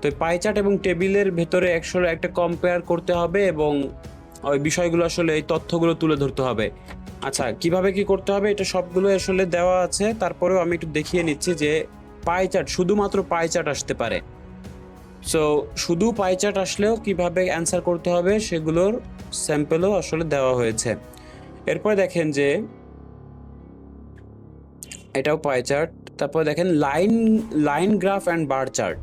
তো পাই চার্ট এবং টেবিলের ভেতরে আসলে একটা কম্পেয়ার করতে হবে এবং ওই বিষয়গুলো আসলে এই তথ্যগুলো তুলে ধরতে হবে। আচ্ছা, কিভাবে কি করতে হবে এটা সবগুলো আসলে দেওয়া আছে, তারপরেও আমি একটু দেখিয়ে নিচ্ছি যে পাই চার্ট, শুধুমাত্র পাই চার্ট আসতে পারে। সো শুধু পাই চার্ট আসলেও কিভাবে অ্যান্সার করতে হবে সেগুলোর স্যাম্পলও আসলে দেওয়া হয়েছে। এরপর দেখেন যে এটাও পাই চার্ট, তারপর দেখেন line graph and bar chart.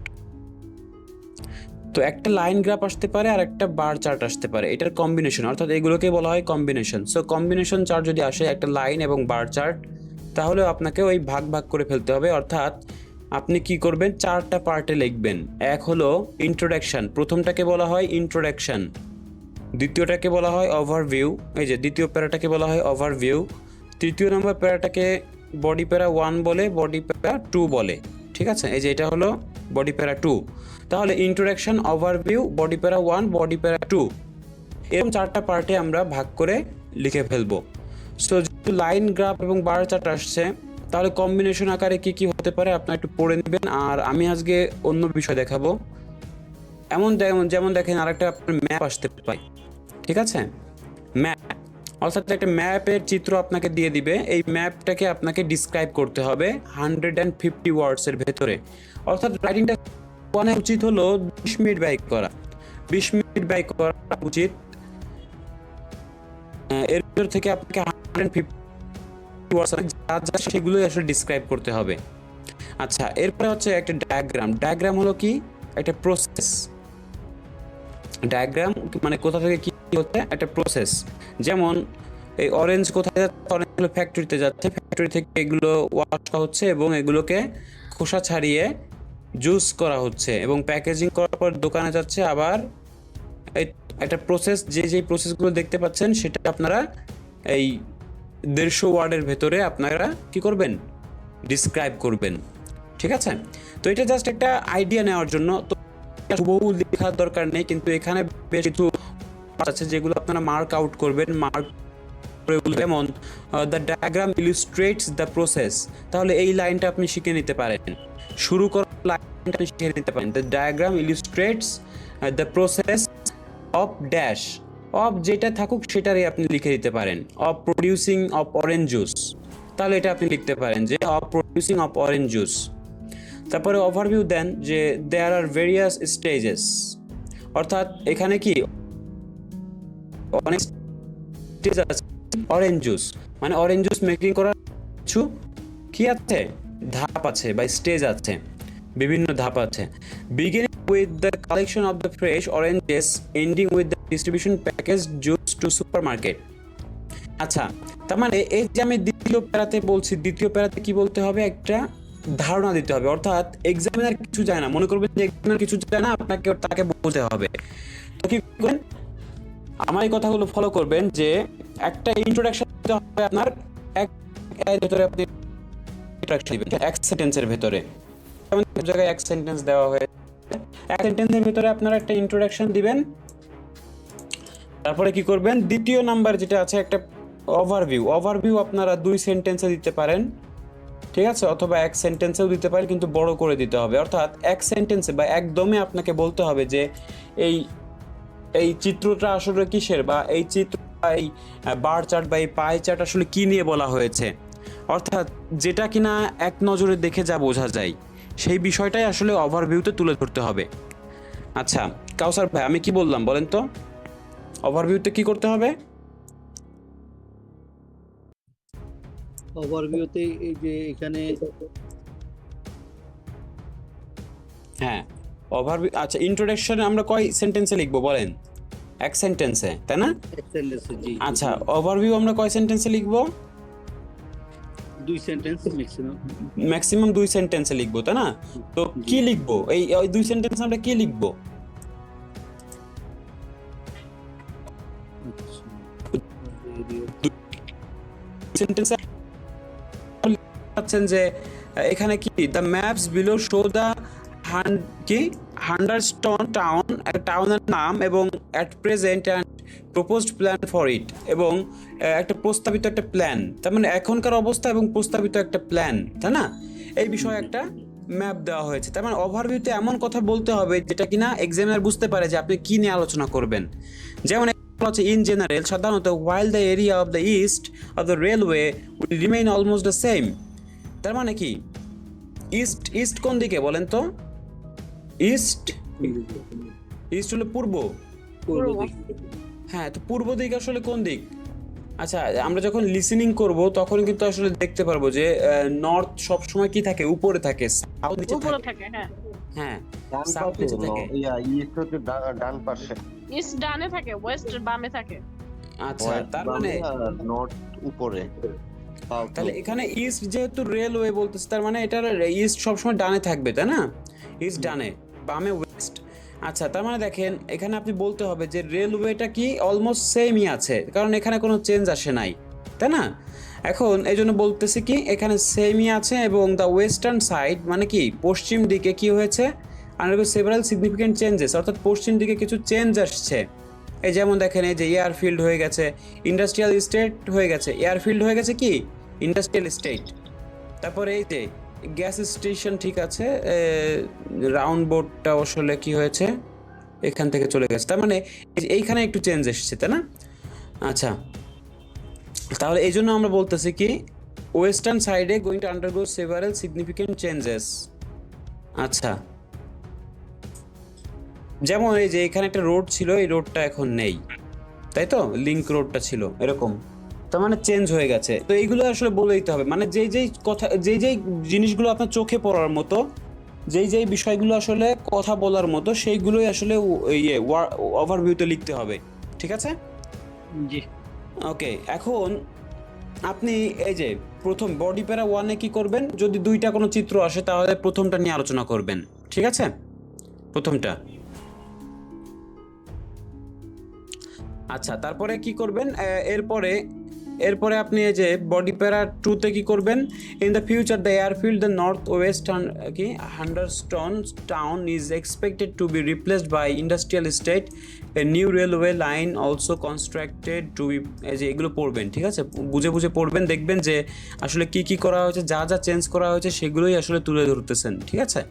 তো একটা লাইন গ্রাফ আসতে পারে আর একটা বার চার্ট আসতে পারে, এটার কম্বিনেশন, অর্থাৎ এগুলোকে বলা হয় কম্বিনেশন। সো কম্বিনেশন চার্ট যদি আসে একটা লাইন এবং বার চার্ট, তাহলে আপনাকে ওই ভাগ করে ফেলতে হবে, অর্থাৎ আপনি কি করবেন 4টা পার্টে লিখবেন। এক হলো ইন্ট্রোডাকশন, প্রথমটাকে বলা হয় ইন্ট্রোডাকশন, দ্বিতীয়টাকে বলা হয় ওভারভিউ, এই যে দ্বিতীয় প্যারাটাকে বলা হয় ওভারভিউ, তৃতীয় নম্বর প্যারাটাকে বডি প্যারা 1 বলে, বডি প্যারা 2 বলে, ঠিক আছে? এই যে এটা হলো বডি প্যারা 2। তাহলে ইন্ট্রোডাকশন, ওভারভিউ, বডি প্যারা 1, বডি প্যারা 2, এরকম 4টা পার্টে আমরা ভাগ করে লিখে ফেলবো। সো যেহেতু লাইন গ্রাফ এবং বার চার্ট আসছে, তাহলে কম্বিনেশন আকারে কি কি হতে পারে আপনারা একটু পড়ে নেবেন। আর আমি আজকে অন্য বিষয় দেখাবো, যেমন দেখেন আরেকটা আপনার ম্যাপ আসতে পারে, ঠিক আছে? ম্যাপ অর্থাৎ একটা ম্যাপের চিত্র আপনাকে দিয়ে দিবে, এই ম্যাপটাকে আপনাকে ডিসক্রাইব করতে হবে 150 ওয়ার্ডসের ভেতরে, অর্থাৎ রাইটিংটা উচিত হলো 20 মিনিট ব্যয় করা উচিত। এর ভিতর থেকে আপনাকে 150 ওয়ার্ডস যা সেগুলোই আসলে ডিসক্রাইব করতে হবে। আচ্ছা, এরপরে হচ্ছে একটা ডায়াগ্রাম হলো কি, একটা প্রসেস। ডায়াগ্রাম মানে কোথা থেকে কি হচ্ছে, একটা প্রসেস। যেমন এই অরেঞ্জ কোথায় যাচ্ছে, অরেঞ্জ হলো ফ্যাক্টরিতে যাচ্ছে, ফ্যাক্টরি থেকে এগুলো ওয়াশ করা হচ্ছে এবং এগুলোকে খোসা ছাড়িয়ে জুস করা হচ্ছে এবং প্যাকেজিং করার পর দোকানে যাচ্ছে। আবার এই একটা প্রসেস, যেই প্রসেসগুলো দেখতে পাচ্ছেন সেটা আপনারা এই 150 ওয়ার্ডের ভেতরে আপনারা কি করবেন, ডিসক্রাইব করবেন, ঠিক আছে? তো এটা জাস্ট একটা আইডিয়া নেওয়ার জন্য, তো বহু লেখার দরকার নেই, কিন্তু এখানে বেশ কিছু আছে যেগুলো আপনারা মার্ক আউট করবেন। যেমন the diagram illustrates the process, তাহলে এই লাইনটা আপনি শিখে নিতে পারেন, শুরু করার লাইনটা আপনি শিখে নিতে পারেন। The diagram illustrates the process of dash, of যেটা থাকুক সেটারই আপনি লিখে দিতে পারেন। Of producing of orange juice, তাহলে এটা আপনি লিখতে পারেন যে of producing of orange juice. তারপরে ওভারভিউ দেন যে দেয়ার আর ভেরিয়াস স্টেজেস, অর্থাৎ এখানে কি অনেক স্টেজ আছে। অরেঞ্জ জুস মানে অরেঞ্জ জুস মেকিং করার কিছু কি আছে, ধাপ আছে বা স্টেজ আছে। বিভিন্ন ধাপ আছে। Beginning with the collection of the fresh oranges, ending with the distribution package juice to supermarket. আচ্ছা, তার মানে এই যে আমি দ্বিতীয় প্যারাতে বলছি, দ্বিতীয় প্যারাতে কি বলতে হবে, একটা ধারণা দিতে হবে, অর্থাৎ এক্সামিনার কিছু যায় না, মনে করবেন যে এক্সামিনার কিছু যায় না, আপনাকে তাকে বলতে হবে। তো কি করবেন, আমার এই কথাগুলো ফলো করবেন যে একটা ইন্ট্রোডাকশন দিতে হবে আপনার, এর ভেতরে আপনি ইন্ট্রোডাকশন দিবেন এক সেন্টেন্সের ভেতরে, যেমন জায়গায় এক সেন্টেন্স দেওয়া হয়েছে, এক সেন্টেন্সের ভেতরে আপনারা একটা ইন্ট্রোডাকশন দিবেন। তারপরে কি করবেন, দ্বিতীয় নাম্বার যেটা আছে একটা ওভারভিউ আপনারা 2 সেন্টেন্সে দিতে পারেন, ঠিক আছে, অথবা এক সেন্টেন্সেও দিতে পারেন, কিন্তু বড় করে দিতে হবে। অর্থাৎ এক সেন্টেন্সে বা একদমে আপনাকে বলতে হবে যে এই চিত্রটা আসলে কিসের, বা এই চিত্র, এই বার চার্ট বা এই পাই চার্ট আসলে কি নিয়ে বলা হয়েছে, অর্থাৎ যেটা কিনা এক নজরে দেখে যা বোঝা যায় সেই বিষয়টাই আসলে ওভারভিউতে তুলে ধরতে হবে। আচ্ছা কাউসার ভাই, আমি কি বললাম বলেন তো, ওভারভিউতে কি করতে হবে? ওভারভিউতে এই যে এখানে হ্যাঁ ওভারভিউ। আচ্ছা, ইন্ট্রোডাকশনে আমরা কয় সেন্টেন্সে লিখবো বলেন? এক সেন্টেন্সে, তাই না? এক্সেলেন্সে, জি। আচ্ছা, ওভারভিউ আমরা কয় সেন্টেন্সে লিখবো? 2 সেন্টেন্স ম্যাক্সিমাম। ম্যাক্সিমাম 2 সেন্টেন্সে লিখবো, তাই না? তো কি লিখবো, এই 2 সেন্টেন্স আমরা কি লিখবো? সেন্টেন্সে পাচ্ছেন যে এখানে কি, the maps below show the কি হান্ডারস্টোন টাউনের নাম এবং at present and proposed plan for it, এবং একটা প্রস্তাবিত একটা প্ল্যান, তার মানে এখনকার অবস্থা এবং প্রস্তাবিত একটা প্ল্যান, তাই না? এই বিষয়ে একটা ম্যাপ দেওয়া হয়েছে। তার মানে ওভারভিউতে এমন কথা বলতে হবে যেটা কিনা এক্সামিনার বুঝতে পারে যে আপনি কি নিয়ে আলোচনা করবেন। যেমন হচ্ছে ইন জেনারেল, সাধারণত while the area of the east of the railway will remain almost the same। তার মানে কি, ইস্ট কোন দিকে বলেন তো? ইস্ট হলো পূর্ব। হ্যাঁ, তো পূর্ব দিক আসলে কোন দিক? আচ্ছা, আমরা যখন লিসেনিং করব তখন কিন্তু আসলে দেখতে পারবো যে নর্থ সব সময় কি থাকে, উপরে থাকে, সাউথ নিচে উপরে থাকে। থাকে, হ্যাঁ। হ্যাঁ, ডান সাউথ পাশে, নিচে থাকে। ইস্ট হচ্ছে ডান পাশে, ইস্ট ডানে থাকে, ওয়েস্ট বামে থাকে। আচ্ছা, তার মানে নর্থ উপরে। তাহলে এখানে ইস্ট যেহেতু রেলওয়ে বলতেছে, তার মানে এটার ইস্ট সবসময় ডানে থাকবে, তাই না? ইস্ট ডানে, বামে ওয়েস্ট। আচ্ছা, তার মানে দেখেন এখানে আপনি বলতে হবে যে রেলওয়েটা কি অলমোস্ট সেমই আছে, কারণ এখানে কোনো চেঞ্জ আসে নাই, তাই না? এখন এই জন্য বলতেছি কি এখানে সেমই আছে, এবং দ্য ওয়েস্টার্ন সাইড মানে কি পশ্চিম দিকে কি হয়েছে, আন্ডারগো সেভারাল সিগনিফিকেন্ট চেঞ্জেস, অর্থাৎ পশ্চিম দিকে কিছু চেঞ্জ আসছে। এই যেমন দেখেন, এই যে এয়ারফিল্ড হয়ে গেছে ইন্ডাস্ট্রিয়াল স্টেট হয়ে গেছে, এয়ারফিল্ড হয়ে গেছে কি ইন্ডাস্ট্রিয়াল স্টেট। তারপরে এই যে গ্যাস স্টেশন, ঠিক আছে, রাউন্ড বোর্ডটা আসলে কি হয়েছে, এখান থেকে চলে গেছে, তার মানে এইখানে একটু চেঞ্জ এসেছে, তাই না? আচ্ছা, তাহলে এই জন্য আমরা বলতেছি কি ওয়েস্টার্ন সাইডে going to undergo several significant changes. আচ্ছা, যেমন এই যে এখানে একটা রোড ছিল, এই রোডটা এখন নেই, তাই তো, লিংক রোডটা ছিল এরকম, তার মানে চেঞ্জ হয়ে গেছে। তো এইগুলো আসলে বলে দিতে হবে, মানে যেই কথা, যেই জিনিসগুলো আপনার চোখে পড়ার মতো, যেই বিষয়গুলো আসলে কথা বলার মতো, সেইগুলোই আসলে ওভারভিউতে লিখতে হবে, ঠিক আছে? জি। ওকে, এখন আপনি এই যে প্রথম বডি প্যারা 1-এ কি করবেন, যদি 2টা কোনো চিত্র আসে তাহলে প্রথমটা নিয়ে আলোচনা করবেন, ঠিক আছে? প্রথমটা। আচ্ছা, তারপরে কি করবেন, এরপরে আপনি এই যে বডি প্যারা 2-তে কি করবেন, in the future the airfield the north west কি Hunderstone town is expected to be replaced by industrial state, a new railway line also constructed to be, এই যে এগুলো পড়বেন, ঠিক আছে, বুঝে পড়বেন, দেখবেন যে আসলে কি করা হয়েছে, যা চেঞ্জ করা হয়েছে সেগুলোই আসলে তুলে ধরতেছেন, ঠিক আছে?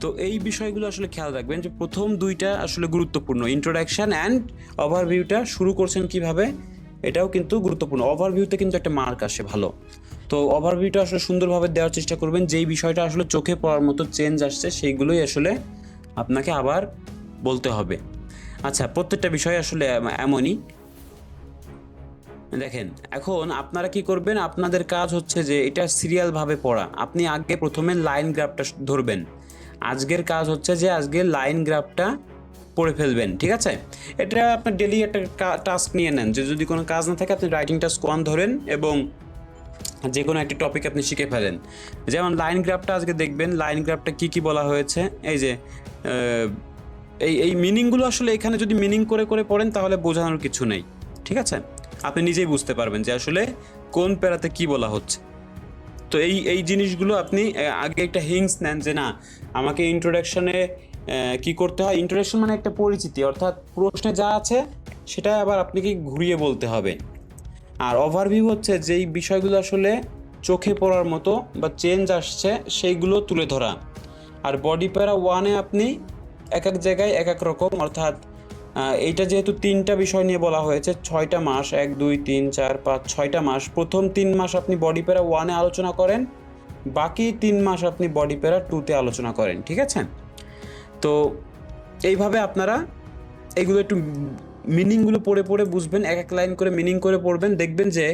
তো এই বিষয়গুলো আসলে খেয়াল রাখবেন যে প্রথম 2টা আসলে গুরুত্বপূর্ণ, ইন্ট্রোডাকশন অ্যান্ড ওভারভিউটা শুরু করছেন কিভাবে, এটাও কিন্তু গুরুত্বপূর্ণ। ওভারভিউতে কিন্তু একটা মার্ক আসে ভালো, তো ওভারভিউটা আসলে সুন্দরভাবে দেওয়ার চেষ্টা করবেন, যেই বিষয়টা আসলে চোখে পড়ার মতো চেঞ্জ আসছে সেইগুলোই আসলে আপনাকে আবার বলতে হবে। আচ্ছা, প্রত্যেকটা বিষয় আসলে এমনই। দেখেন, এখন আপনারা কি করবেন, আপনাদের কাজ হচ্ছে যে এটা সিরিয়ালভাবে পড়া। আপনি আগে প্রথমে লাইন গ্রাফটা ধরবেন, আজকের কাজ হচ্ছে যে আজকে লাইন গ্রাফটা পড়ে ফেলবেন, ঠিক আছে? এটা আপনার ডেলি একটা টাস্ক নিয়ে নেন, যে যদি কোনো কাজ না থাকে আপনি রাইটিং টাস্ক 1 ধরেন এবং যে কোনো একটা টপিক আপনি শিখে ফেলেন। যেমন লাইন গ্রাফটা আজকে দেখবেন, লাইন গ্রাফটা কি কি বলা হয়েছে। এই যে এই মিনিংগুলো আসলে এখানে যদি মিনিং করে করে পড়েন তাহলে বোঝানোর কিছু নেই, ঠিক আছে? আপনি নিজেই বুঝতে পারবেন যে আসলে কোন প্যারাতে কি বলা হচ্ছে। তো এই জিনিসগুলো আপনি আগে একটা হিংস নেন যে না, আমাকে ইন্ট্রোডাকশনে কি করতে হয়। ইন্ট্রোডাকশন মানে একটা পরিচিতি, অর্থাৎ প্রশ্নে যা আছে সেটা আবার আপনাকে ঘুরিয়ে বলতে হবে। আর ওভারভিউ হচ্ছে যেই বিষয়গুলো আসলে চোখে পড়ার মতো বা চেঞ্জ আসছে সেইগুলো তুলে ধরা। আর বডি প্যারা 1-এ আপনি এক এক জায়গায় এক এক রকম, অর্থাৎ এইটা যেহেতু 3টা বিষয় নিয়ে বলা হয়েছে, 6টা মাস, 1 2 3 4 5 6টা মাস। প্রথম 3 মাস আপনি বডি প্যারা 1-এ আলোচনা করেন, বাকি 3 মাস আপনি বডি প্যারা 2-তে আলোচনা করেন, ঠিক আছে? তো এইভাবে আপনারা এগুলো একটু মিনিংগুলো পড়ে পড়ে বুঝবেন, এক এক লাইন করে মিনিং করে পড়বেন, দেখবেন যে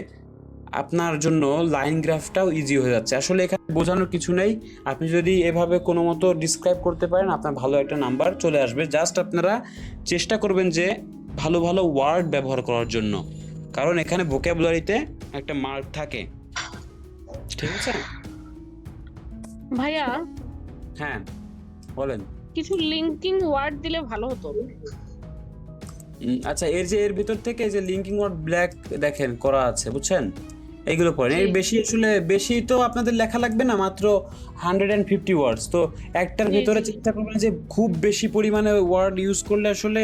আপনার জন্য লাইন গ্রাফটাও ইজি হয়ে যাচ্ছে। আসলে এখানে বোঝানোর কিছু নেই, আপনি যদি এভাবে কোনো মতো ডিসক্রাইব করতে পারেন আপনার ভালো একটা নাম্বার চলে আসবে। জাস্ট আপনারা চেষ্টা করবেন যে ভালো ভালো ওয়ার্ড ব্যবহার করার জন্য, কারণ এখানে ভোকাবুলারিতে একটা মার্ক থাকে, ঠিক আছে? ভাইয়া হ্যাঁ বলেন। কিছু লিঙ্কিং ওয়ার্ড দিলে ভালো হতো। আচ্ছা, এর ভিতর থেকে যে লিঙ্কিং ওয়ার্ড ব্ল্যাক দেখেন করা আছে, বুঝছেন? এইগুলো পড়েন। এর বেশি তো আপনাদের লেখা লাগবে না, মাত্র 150 ওয়ার্ডস। তো একটার ভেতরে চেষ্টা করবেন যে খুব বেশি পরিমাণে ওয়ার্ড ইউজ করলে আসলে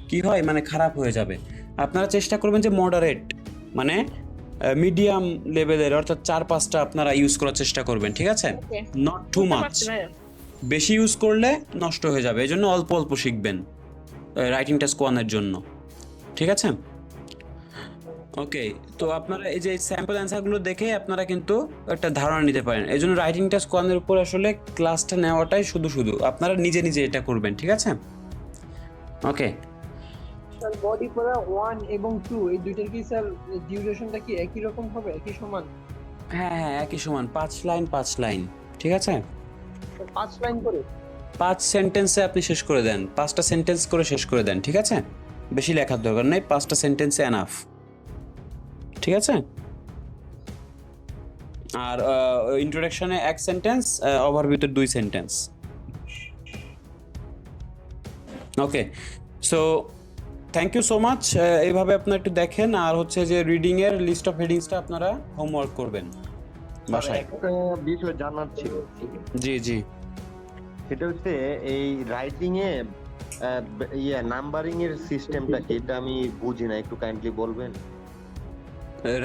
কি হয়, মানে খারাপ হয়ে যাবে। আপনারা চেষ্টা করবেন যে মডারেট, মানে মিডিয়াম লেভেলের, অর্থাৎ 4-5টা আপনারা ইউজ করার চেষ্টা করবেন, ঠিক আছে? Not too much. বেশি ইউজ করলে নষ্ট হয়ে যাবে, এই জন্য অল্প অল্প শিখবেন রাইটিং টাস্ক 1-এর জন্য, ঠিক আছে? ওকে, তো আপনারা এই যে স্যাম্পল অ্যান্সারগুলো দেখে আপনারা কিন্তু একটা ধারণা নিতে পারেন। এই জন্য রাইটিং টাস্ক 1-এর উপর আসলে ক্লাসটা নেওয়াটাই শুধু আপনারা নিজে নিজে এটা করবেন, ঠিক আছে? ওকে, স্যার বডি প্যারা 1 এবং 2 এই দুইটার কি স্যার ডিউরেশনটা কি একই রকম হবে, একই সমান? হ্যাঁ একই সমান, 5 লাইন 5 লাইন, ঠিক আছে? 5 লাইন করে 5 সেন্টেন্সে আপনি শেষ করে দেন, 5টা সেন্টেন্স করে শেষ করে দেন, ঠিক আছে? বেশি লেখার দরকার নেই, 5টা সেন্টেন্সে এনাফ, ঠিক আছে? আর ইন্ট্রোডাকশনে 1 সেন্টেন্স, ওভারভিউতে 2 sentence. Okay, so thank you so much. এইভাবে আপনারা একটু দেখেন, আর হচ্ছে যে রিডিং এর লিস্ট অফ হেডিংসটা আপনারা হোমওয়ার্ক করবেন বাসায়। একটা বিষয় জানার ছিল, জি সেটা হচ্ছে এই রাইটিং এ নাম্বারিং এর সিস্টেমটা কি, এটা আমি বুঝি না, একটু কাইন্ডলি বলবেন?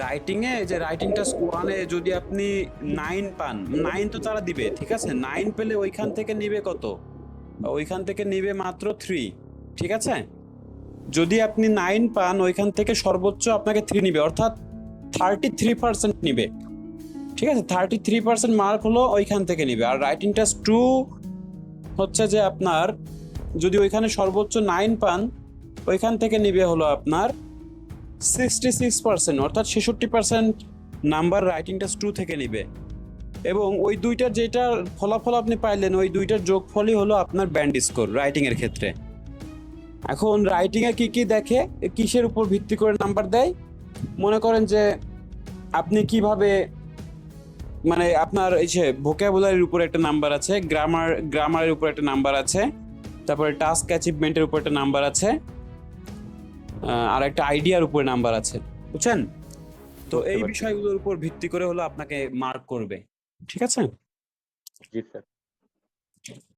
রাইটিং এ যে রাইটিং টাস্ক 1-এ যদি আপনি 9 পান, 9 তো তারা দিবে, ঠিক আছে? 9 পেলে ওইখান থেকে নিবে কত? ওইখান থেকে নিবে মাত্র 3, ঠিক আছে? যদি আপনি 9 পান ওইখান থেকে সর্বোচ্চ আপনাকে 3 নিবে, অর্থাৎ 33% নিবে, ঠিক আছে? 33% মার্ক হলো ওইখান থেকে নিবে। আর রাইটিং টাস্ক 2 হচ্ছে যে আপনার যদি ওইখানে সর্বোচ্চ 9 পান ওইখান থেকে নিবে হলো আপনার 66%, অর্থাৎ 66% নাম্বার রাইটিং টাস্ক 2 থেকে নিবে। এবং ওই দুইটার যেটা ফলাফল আপনি পাইলেন, ওই দুইটার যোগফলই হলো আপনার ব্যান্ড স্কোর রাইটিং এর ক্ষেত্রে। এখন রাইটিং এ কি কি দেখে, কিসের উপর ভিত্তি করে নাম্বার দেয়? মনে করেন যে আপনি কিভাবে, মানে আপনার এই যে ভোকাবুলারির উপর একটা নাম্বার আছে, গ্রামারের উপর একটা নাম্বার আছে, তারপরে টাস্ক অ্যাচিভমেন্টের উপর একটা নাম্বার আছে, আর একটা আইডিয়ার উপর নাম্বার আছে, বুঝছেন? তো এই বিষয়গুলোর উপর ভিত্তি করে হলো আপনাকে মার্ক করবে, ঠিক আছে? জি স্যার।